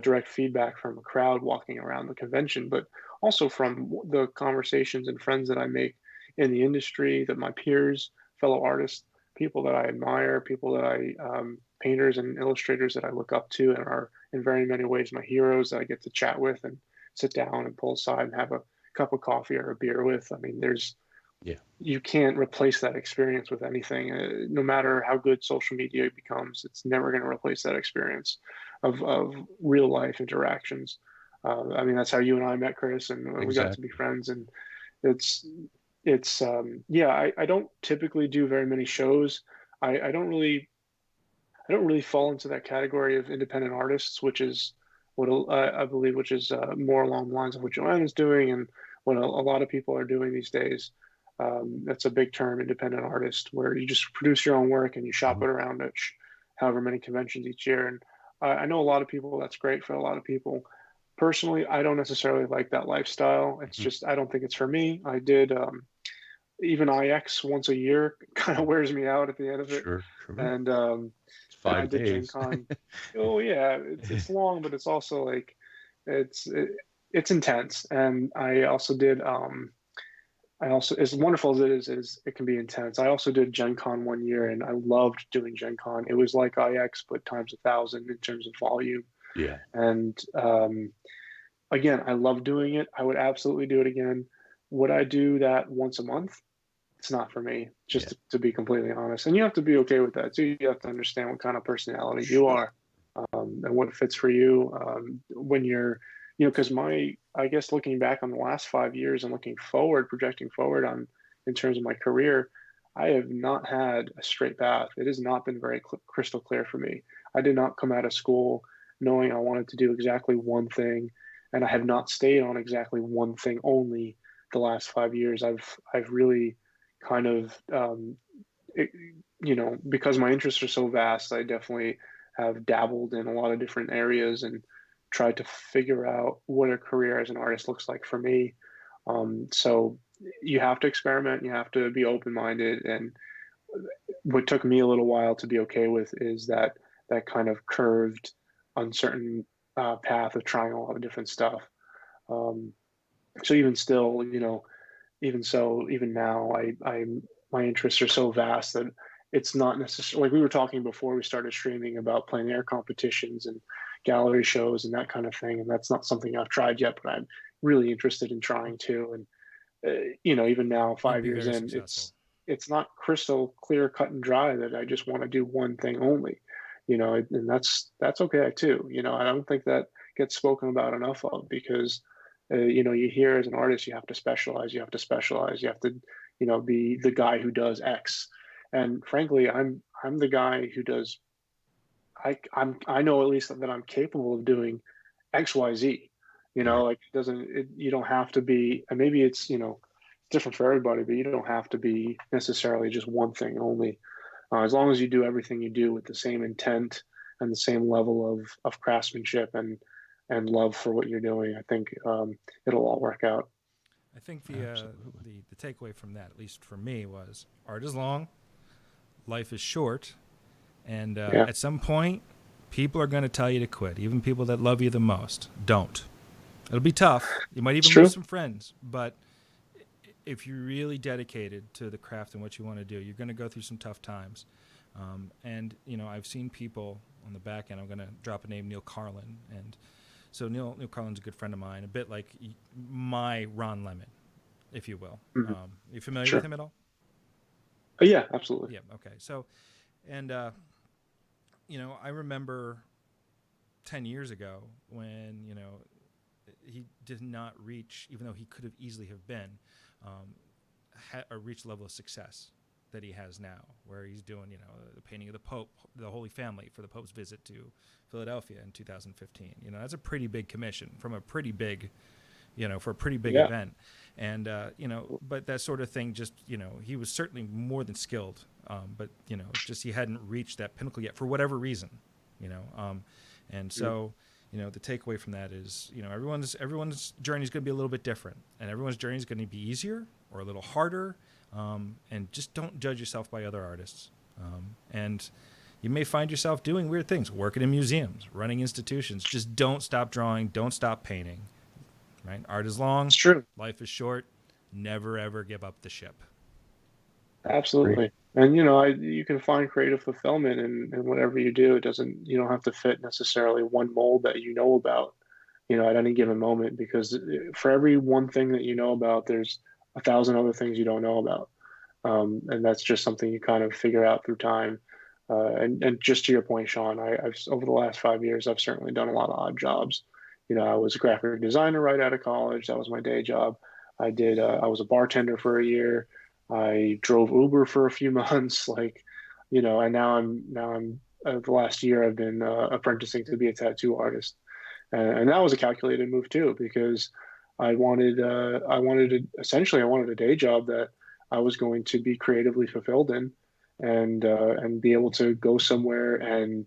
direct feedback from a crowd walking around the convention, but also from the conversations and friends that I make in the industry, that my peers, fellow artists, people that I admire, people that painters and illustrators that I look up to and are in very many ways my heroes that I get to chat with and sit down and pull aside and have a cup of coffee or a beer with. I mean, Yeah, you can't replace that experience with anything. No matter how good social media becomes, it's never going to replace that experience of real life interactions. I mean, that's how you and I met, Chris, and we got to be exactly. friends. And it's yeah. I don't typically do very many shows. I don't really fall into that category of independent artists, which is what I believe, which is more along the lines of what Joanna's doing and what a lot of people are doing these days. That's a big term, independent artist, where you just produce your own work and you shop Mhm. it around at however many conventions each year. And I know a lot of people, that's great for a lot of people. Personally, I don't necessarily like that lifestyle. It's Mhm. just, I don't think it's for me. I did even IX once a year, kind of wears me out at the end of it. Sure, sure. And It's I five did Gen days. Con. Oh yeah, it's long, but it's also like it's it, it's intense. And I also, as wonderful as it is it can be intense. I also did Gen Con one year, and I loved doing Gen Con. It was like IX but times 1,000 in terms of volume. Yeah, And again, I love doing it. I would absolutely do it again. Would I do that once a month? It's not for me, just yeah. to be completely honest. And you have to be okay with that too. You have to understand what kind of personality you Sure. are, and what fits for you. When you're, because I guess looking back on the last 5 years and looking forward, projecting forward on in terms of my career, I have not had a straight path. It has not been very crystal clear for me. I did not come out of school knowing I wanted to do exactly one thing, and I have not stayed on exactly one thing only the last 5 years. I've really kind of it, because my interests are so vast, I definitely have dabbled in a lot of different areas and tried to figure out what a career as an artist looks like for me. So you have to experiment, you have to be open minded. And what took me a little while to be okay with is that kind of curved, uncertain path of trying a lot of different stuff. Um, so even still, even now, my interests are so vast that it's not necessarily like we were talking before we started streaming about plein air competitions and gallery shows and that kind of thing. And that's not something I've tried yet, but I'm really interested in trying to. And even now, You'd 5 be years very in, successful. it's not crystal clear, cut and dry that I just want to do one thing only. And that's okay too. I don't think that gets spoken about enough of because you hear as an artist you have to specialize, you have to specialize, you have to be the guy who does X. And frankly, I'm the guy who does. I know at least that I'm capable of doing XYZ. Yeah. Like you don't have to be, and maybe it's different for everybody, but you don't have to be necessarily just one thing only. As long as you do everything you do with the same intent and the same level of craftsmanship and love for what you're doing, I think it'll all work out. I think Absolutely. the takeaway from that, at least for me, was art is long, life is short, and Yeah, at some point, people are going to tell you to quit. Even people that love you the most, don't. It'll be tough. You might it's even lose true. some friends, but if you're really dedicated to the craft and what you want to do, you're going to go through some tough times. And I've seen people on the back end. I'm going to drop a name, Neil Carlin, and so Neil Carlin's a good friend of mine, a bit like my Ron Lemon, if you will. Hmm. You familiar with Sure. him at all? Yeah, absolutely. Yeah. Okay. So, and I remember 10 years ago when he did not reach, even though he could have easily have been, reached level of success that he has now, where he's doing the painting of the Pope, the Holy Family for the Pope's visit to Philadelphia in 2015. That's a pretty big commission from a pretty big for a pretty big Yeah. event. And, but that sort of thing just, he was certainly more than skilled. But, just he hadn't reached that pinnacle yet for whatever reason, and Mm. so, the takeaway from that is, everyone's journey is going to be a little bit different, and everyone's journey is going to be easier or a little harder. And just don't judge yourself by other artists. And you may find yourself doing weird things, working in museums, running institutions. Just don't stop drawing. Don't stop painting. Right? Art is long. It's true. Life is short. Never, ever give up the ship. Absolutely. And you can find creative fulfillment in whatever you do. You don't have to fit necessarily one mold that you know about, at any given moment, because for every one thing that you know about, there's 1,000 other things you don't know about. And that's just something you kind of figure out through time. And just to your point, Sean, I've over the last 5 years, I've certainly done a lot of odd jobs. I was a graphic designer right out of college. That was my day job. I was a bartender for a year. I drove Uber for a few months, and now I'm the last year I've been apprenticing to be a tattoo artist, and that was a calculated move too, because I wanted a day job that I was going to be creatively fulfilled in, and be able to go somewhere and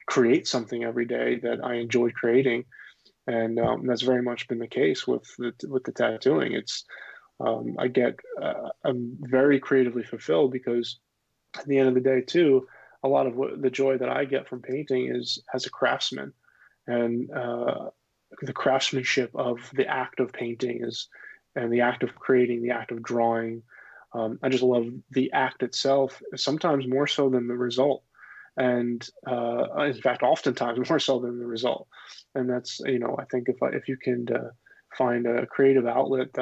create something every day that I enjoyed creating, and that's very much been the case with the tattooing. I'm very creatively fulfilled, because at the end of the day too, a lot of the joy that I get from painting is as a craftsman, and the craftsmanship of the act of painting and the act of creating, the act of drawing. I just love the act itself, sometimes more so than the result. And in fact, oftentimes more so than the result. And that's, I think if you can find a creative outlet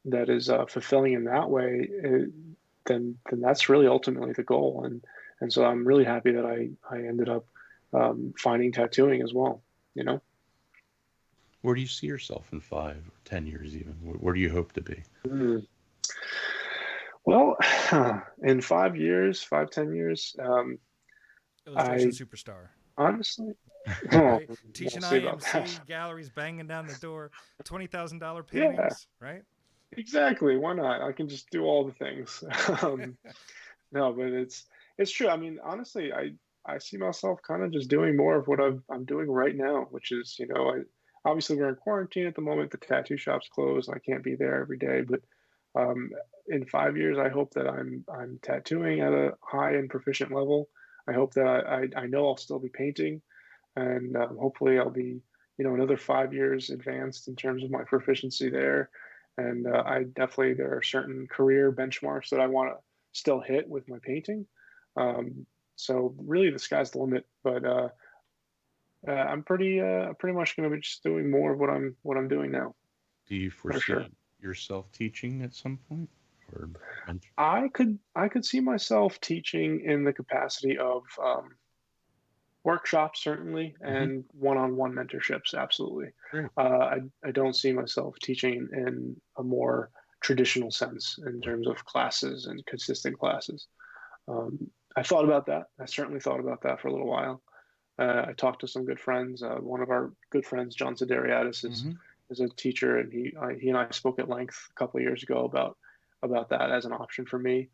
that is fulfilling in that way, then that's really ultimately the goal. And so I'm really happy that I ended up finding tattooing as well. Where do you see yourself in 5 or 10 years even? Where do you hope to be? Well, in 5 years, 10 years, illustration superstar. Honestly, right? Teaching IMC, galleries banging down the door, $20,000 paintings, right? Exactly. Why not? I can just do all the things. No, but it's true. I mean, honestly, I see myself kind of just doing more of what I'm doing right now, which is, obviously we're in quarantine at the moment. The tattoo shop's closed. I can't be there every day, but in 5 years, I hope that I'm tattooing at a high and proficient level. I hope that I know I'll still be painting, and hopefully I'll be, another 5 years advanced in terms of my proficiency there. And there are certain career benchmarks that I want to still hit with my painting. So really, the sky's the limit. But I'm pretty much going to be just doing more of what I'm doing now. Do you foresee yourself teaching at some point, or I could see myself teaching in the capacity of workshops, certainly, and one-on-one mentorships, absolutely. I don't see myself teaching in a more traditional sense in terms of classes and consistent classes. I thought about that. I certainly thought about that for a little while. I talked to some good friends. One of our good friends, John Artista, is a teacher, and he and I spoke at length a couple of years ago about that as an option for me.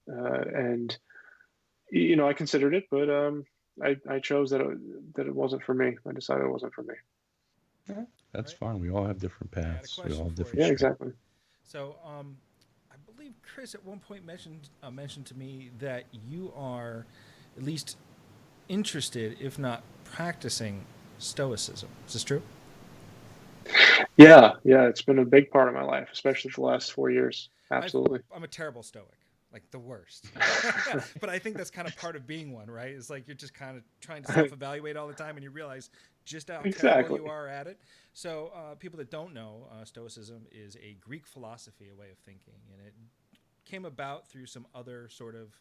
And I considered it, but I chose that it wasn't for me. I decided it wasn't for me. That's fine. We all have different paths. We all have different. Yeah, exactly. So, I believe Chris at one point mentioned to me that you are at least interested, if not practicing, Stoicism. Is this true? Yeah. It's been a big part of my life, especially for the last 4 years. Absolutely. I'm a terrible Stoic. Like the worst. But I think that's kind of part of being one, right? It's like you're just kind of trying to self-evaluate all the time, and you realize just how terrible you are at it. So people that don't know, Stoicism is a Greek philosophy, a way of thinking, and it came about through some other sort of,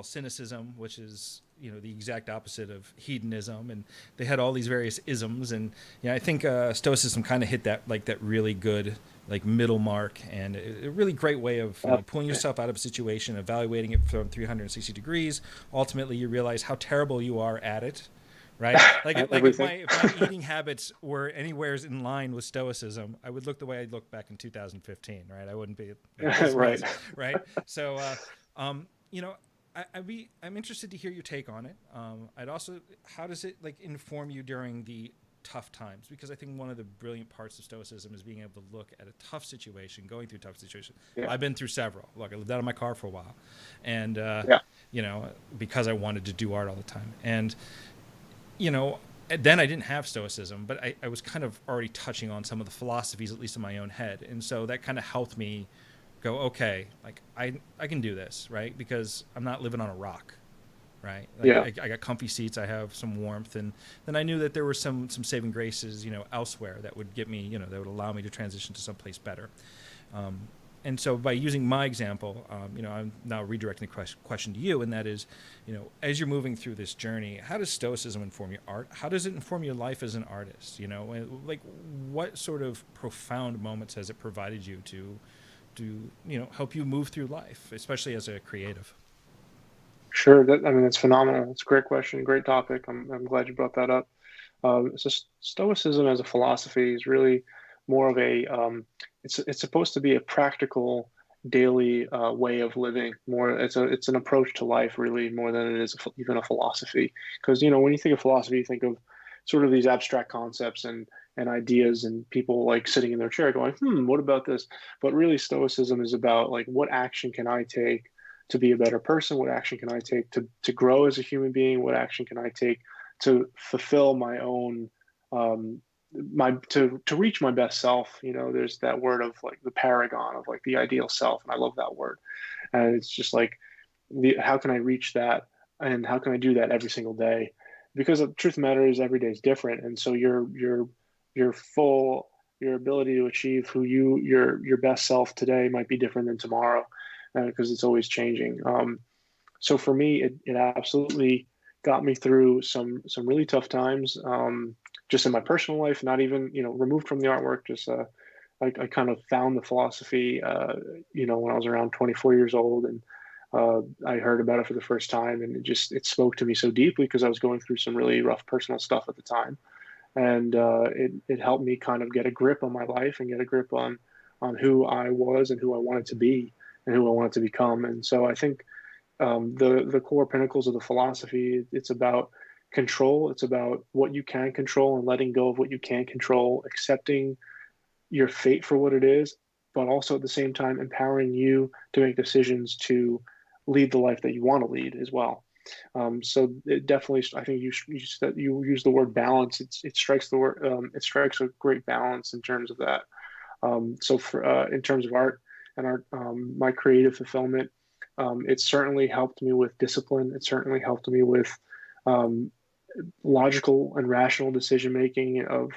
cynicism, which is, the exact opposite of hedonism, and they had all these various isms, and I think Stoicism kind of hit that really good middle mark, and a really great way of pulling yourself out of a situation, evaluating it from 360 degrees. Ultimately, you realize how terrible you are at it, right? If my eating habits were anywhere in line with Stoicism, I would look the way I looked back in 2015, right? I wouldn't be right. Right. So, I'm interested to hear your take on it. I'd also, how does it like inform you during the tough times? Because I think one of the brilliant parts of Stoicism is being able to look at a tough situation, going through tough situation. Yeah. I've been through several. Look, I lived out of my car for a while, and Yeah. you know, because I wanted to do art all the time, and you know, then I didn't have Stoicism, but I was kind of already touching on some of the philosophies, at least in my own head, and so that kind of helped me go, okay, like I can do this, right? Because I'm not living on a rock, right? Like Yeah. I got comfy seats, I have some warmth, and then I knew that there were some saving graces, you know, elsewhere that would get me, you know, that would allow me to transition to someplace better. Um, and so by using my example, you know, I'm now redirecting the question to you, and that is, you know, as you're moving through this journey, how does Stoicism inform your art? How does it inform your life as an artist? You know, like what sort of profound moments has it provided you to, you know, help you move through life, especially as a creative? Sure. I mean, that's phenomenal. It's a great question, great topic. I'm glad you brought that up. So Stoicism as a philosophy is really more of a it's supposed to be a practical daily way of living. More, it's an approach to life really more than it is even a philosophy. Because you know when you think of philosophy, you think of sort of these abstract concepts and ideas and people like sitting in their chair going, what about this? But really, Stoicism is about like what action can I take to be a better person? What action can I take to grow as a human being? What action can I take to fulfill my own my to reach my best self? You know, there's that word of like the paragon of like the ideal self, and I love that word. And it's just like how can I reach that, and how can I do that every single day? Because the truth of the matter is every day is different, and so your full your ability to achieve who your best self today might be different than tomorrow, because it's always changing. So for me, it absolutely got me through some really tough times, just in my personal life, not even you know removed from the artwork. Just I kind of found the philosophy, you know, when I was around 24 years old, and I heard about it for the first time, and it spoke to me so deeply because I was going through some really rough personal stuff at the time, and it helped me kind of get a grip on my life and get a grip on who I was and who I wanted to be and who I wanted to become. And so I think the core pinnacles of the philosophy. It's about control. It's about what you can control and letting go of what you can't control, accepting your fate for what it is, but also at the same time empowering you to make decisions to lead the life that you want to lead as well. So it definitely, I think you use the word balance. It strikes the word it strikes a great balance in terms of that. So for in terms of art and art, my creative fulfillment, it certainly helped me with discipline. It certainly helped me with um, logical and rational decision making of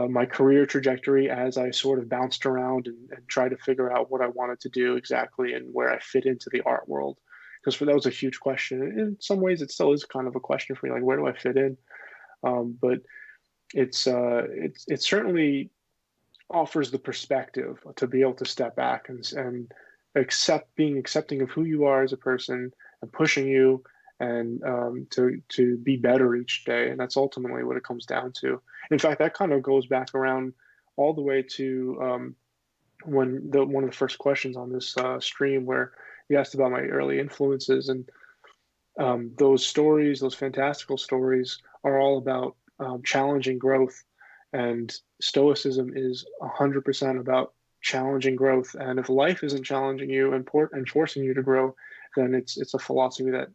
my career trajectory as I sort of bounced around and tried to figure out what I wanted to do exactly and where I fit into the art world. Because that was a huge question. In some ways, it still is kind of a question for me, like where do I fit in? But it certainly offers the perspective to be able to step back and being accepting of who you are as a person and pushing you and to be better each day. And that's ultimately what it comes down to. In fact, that kind of goes back around all the way to one of the first questions on this stream where you asked about my early influences, and those stories, those fantastical stories, are all about challenging growth. And Stoicism is 100% about challenging growth. And if life isn't challenging you and forcing you to grow, then it's a philosophy that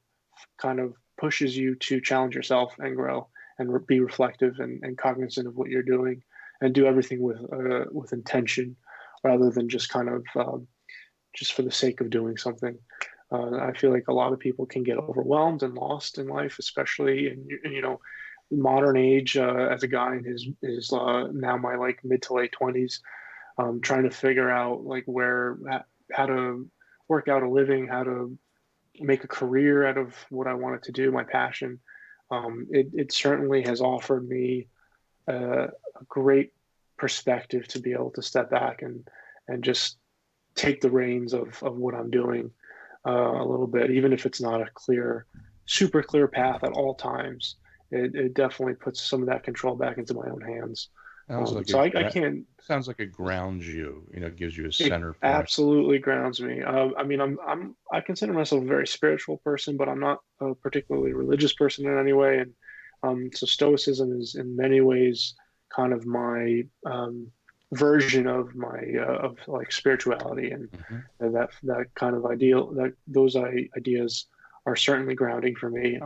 kind of pushes you to challenge yourself and grow and be reflective and cognizant of what you're doing and do everything with intention rather than just kind of just for the sake of doing something. I feel like a lot of people can get overwhelmed and lost in life, especially in you know modern age. As a guy in his now my like mid to late 20s, trying to figure out like how to work out a living, how to make a career out of what I wanted to do, my passion. It certainly has offered me a great perspective to be able to step back and just take the reins of what I'm doing a little bit, even if it's not a super clear path at all times. It definitely puts some of that control back into my own hands. So I can't. sounds like it grounds you. Gives you a It center point. absolutely grounds me. I mean, I consider myself a very spiritual person, but I'm not a particularly religious person in any way. And so Stoicism is in many ways kind of my version of my of like spirituality, Hmm. and that kind of ideal that those ideas are certainly grounding for me.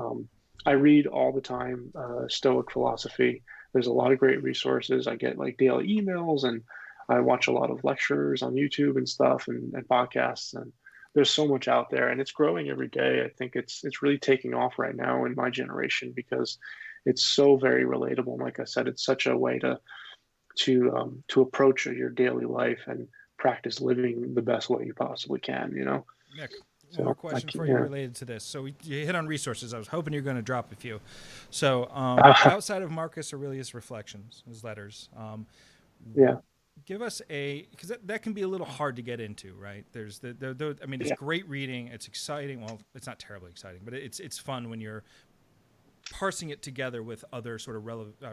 I read all the time Stoic philosophy. There's a lot of great resources. I get like daily emails, and I watch a lot of lectures on YouTube and stuff, and podcasts, and there's so much out there, and it's growing every day. I think it's really taking off right now in my generation because it's so very relatable. And like I said, it's such a way to approach your daily life and practice living the best way you possibly can. Nick, one more So question for you yeah. related to this. So you hit on resources. I was hoping you were going to drop a few. So outside of Marcus Aurelius' reflections, his letters, Yeah. give us because that can be a little hard to get into, right? There's I mean, it's Yeah. great reading. It's exciting. Well, it's not terribly exciting, but it's fun when you're parsing it together with other sort of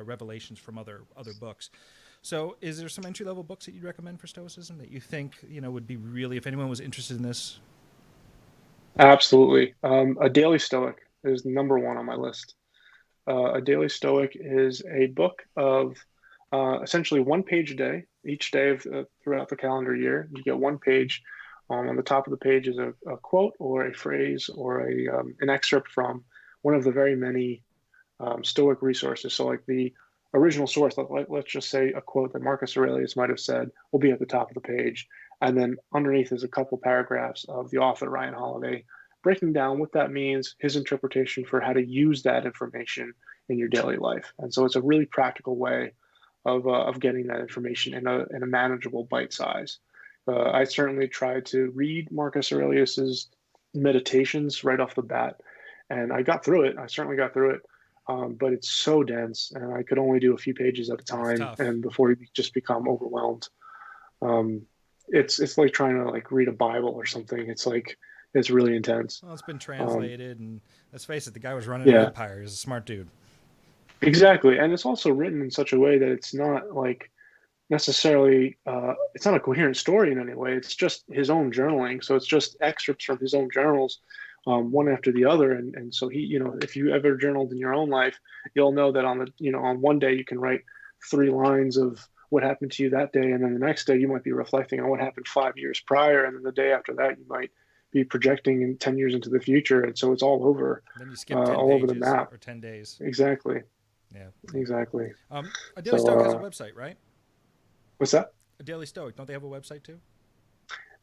revelations from other books. So, is there some entry level books that you'd recommend for Stoicism that you think would be really, if anyone was interested in this? Absolutely. A Daily Stoic is number one on my list. A Daily Stoic is a book of essentially one page a day, each day throughout the calendar year. You get one page. On the top of the page is a quote or a phrase or an excerpt from one of the very many Stoic resources. So, like the original source, let's just say a quote that Marcus Aurelius might have said will be at the top of the page. And then underneath is a couple paragraphs of the author, Ryan Holiday, breaking down what that means, his interpretation for how to use that information in your daily life. And so it's a really practical way of getting that information in a manageable bite size. I certainly tried to read Marcus Aurelius's meditations right off the bat, and I got through it. I certainly got through it, but it's so dense, and I could only do a few pages at a It's time, tough. and before you just become overwhelmed. Um, it's like trying to like read a Bible or something. It's really intense. Well, it's been Um, translated, and let's face it, the guy was running an yeah, empire. He's a smart dude. exactly. And it's also written in such a way that it's not like necessarily it's not a coherent story in any way. It's just his own journaling. So it's just excerpts from his own journals, one after the other. And so he, if you ever journaled in your own life, you'll know that on one day you can write 3 lines of what happened to you that day, and then the next day you might be reflecting on what happened 5 years prior, and then the day after that you might be projecting in 10 years into the future. And so it's Then you skip 10 all over the pages map. or 10 days. Exactly. Yeah. Exactly. A Daily So Stoic has a website, right? what's that? A Daily Stoic. Don't they have a website too?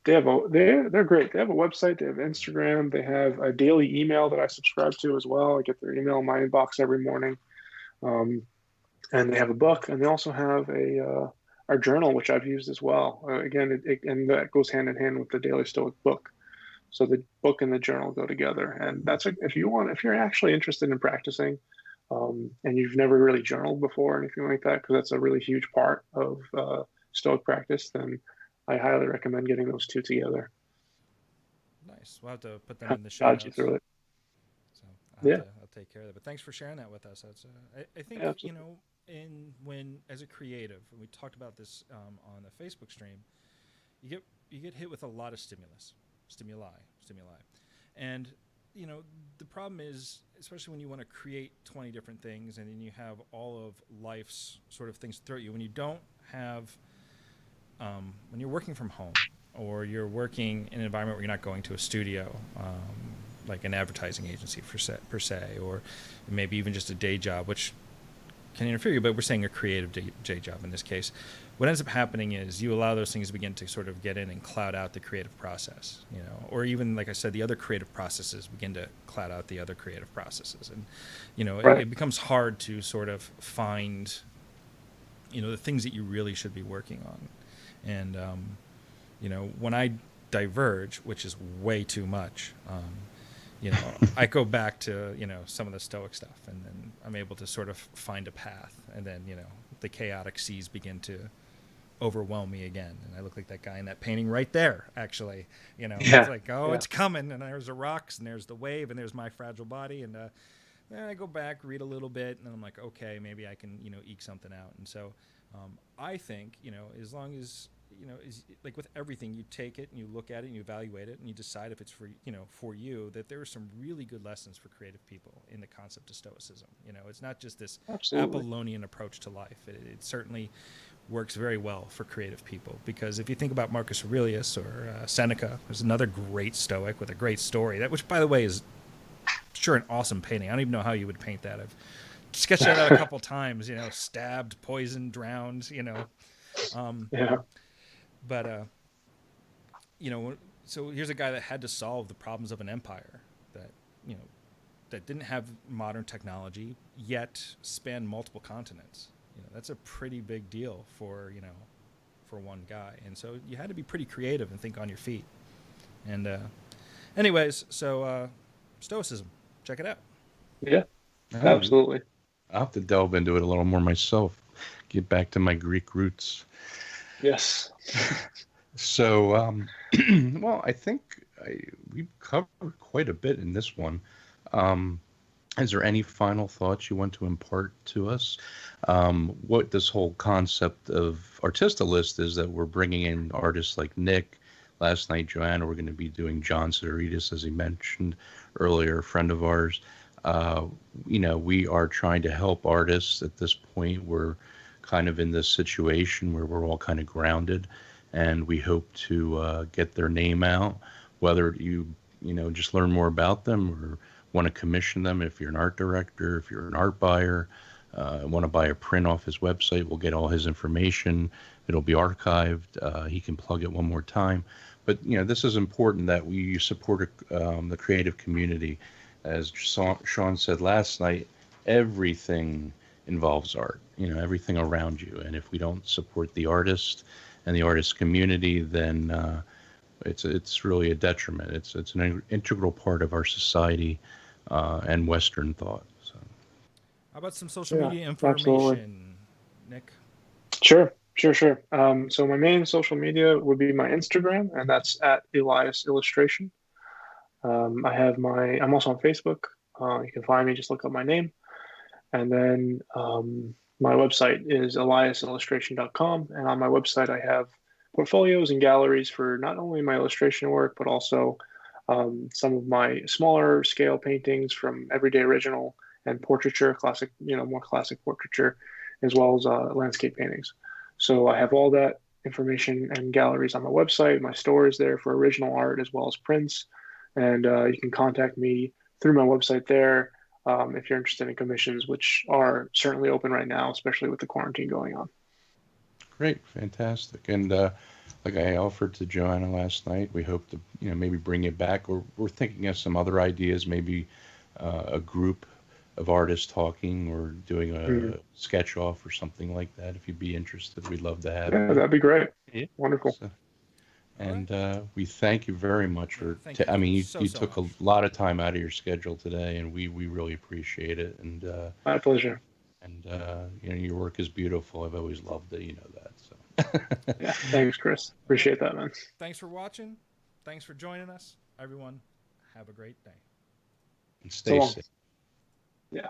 They're great. They have a website, they have Instagram, they have a daily email that I subscribe to as well. I get their email in my inbox every morning. Um, and they have a book, and they also have a journal which I've used as well. Again, and that goes hand in hand with the Daily Stoic book. So the book and the journal go together, and if you're actually interested in practicing, and you've never really journaled before or anything like that, because that's a really huge part of Stoic practice, then I highly recommend getting those two together. Nice. We'll have to put them in the show Guide you notes. through it. So Yeah, I'll take care of that. But thanks for sharing that with us. That's I think absolutely. when as a creative, and we talked about this on the Facebook stream, you get hit with a lot of stimuli, and the problem is, especially when you want to create 20 different things, and then you have all of life's sort of things throw at you. When you don't have when you're working from home, or you're working in an environment where you're not going to a studio, like an advertising agency per se, or maybe even just a day job, which can interfere you, but we're saying a creative day job in this case. What ends up happening is you allow those things to begin to sort of get in and cloud out the creative process, or even, like I said, the other creative processes begin to cloud out the other creative processes. And, Right. it becomes hard to sort of find, the things that you really should be working on. And, when I diverge, which is way too much, I go back to, some of the Stoic stuff, and then I'm able to sort of find a path. And then, the chaotic seas begin to overwhelm me again. And I look like that guy in that painting right there, actually. Yeah. It's like, Yeah. it's coming. And there's the rocks, and there's the wave, and there's my fragile body. And then I go back, read a little bit, and then I'm like, okay, maybe I can, eke something out. And so I think, as long as, is like with everything, you take it and you look at it and you evaluate it and you decide if it's for you, that there are some really good lessons for creative people in the concept of stoicism. It's not just this Absolutely. Apollonian approach to life. It certainly works very well for creative people, because if you think about Marcus Aurelius or Seneca, there's another great Stoic with a great story, that, which by the way is sure an awesome painting. I don't even know how you would paint that. I've sketched that out a couple times, stabbed, poisoned, drowned, Yeah. but so here's a guy that had to solve the problems of an empire that you know that didn't have modern technology yet spanned multiple continents. That's a pretty big deal for for one guy, and so you had to be pretty creative and think on your feet. And anyways, so Stoicism, check it out. Yeah. Absolutely. I'll have to delve into it a little more myself. Get back to my Greek roots. Yes. So, well, I think we've covered quite a bit in this one. Is there any final thoughts you want to impart to us? What this whole concept of Artista list is, that we're bringing in artists like Nick. Last night, Joanna, we're going to be doing John Sideritis, as he mentioned earlier, a friend of ours. We are trying to help artists at this point. We're kind of in this situation where we're all kind of grounded, and we hope to get their name out, whether you just learn more about them or want to commission them. If you're an art director, if you're an art buyer, want to buy a print off his website, we'll get all his information. It'll be archived. He can plug it one more time. But this is important, that we support the creative community. As Sean said last night, everything involves art. Everything around you. And if we don't support the artist and the artist community, then it's really a detriment. It's an integral part of our society and Western thought. So, how about some social media information, absolutely. Nick? Sure. So my main social media would be my Instagram, and that's at Elias Illustration. I'm also on Facebook. You can find me, just look up my name. And then my website is eliasillustration.com. And on my website, I have portfolios and galleries for not only my illustration work, but also some of my smaller scale paintings from everyday original and portraiture, classic, more classic portraiture, as well as landscape paintings. So I have all that information and galleries on my website. My store is there for original art as well as prints. And you can contact me through my website there if you're interested in commissions, which are certainly open right now, especially with the quarantine going on. Great, fantastic. And like I offered to Joanna last night, we hope to maybe bring it back. We're thinking of some other ideas, maybe a group of artists talking or doing a sketch off or something like that. If you'd be interested, we'd love to have you. That'd be great. Yeah. Wonderful. So, and we thank you very much for. You took much. a lot of time out of your schedule today, and we really appreciate it. And My pleasure. And your work is beautiful. I've always loved it. You know that. So. Yeah. Thanks, Chris. Appreciate that, man. Thanks for watching. Thanks for joining us, everyone. Have a great day. And stay safe. Yeah.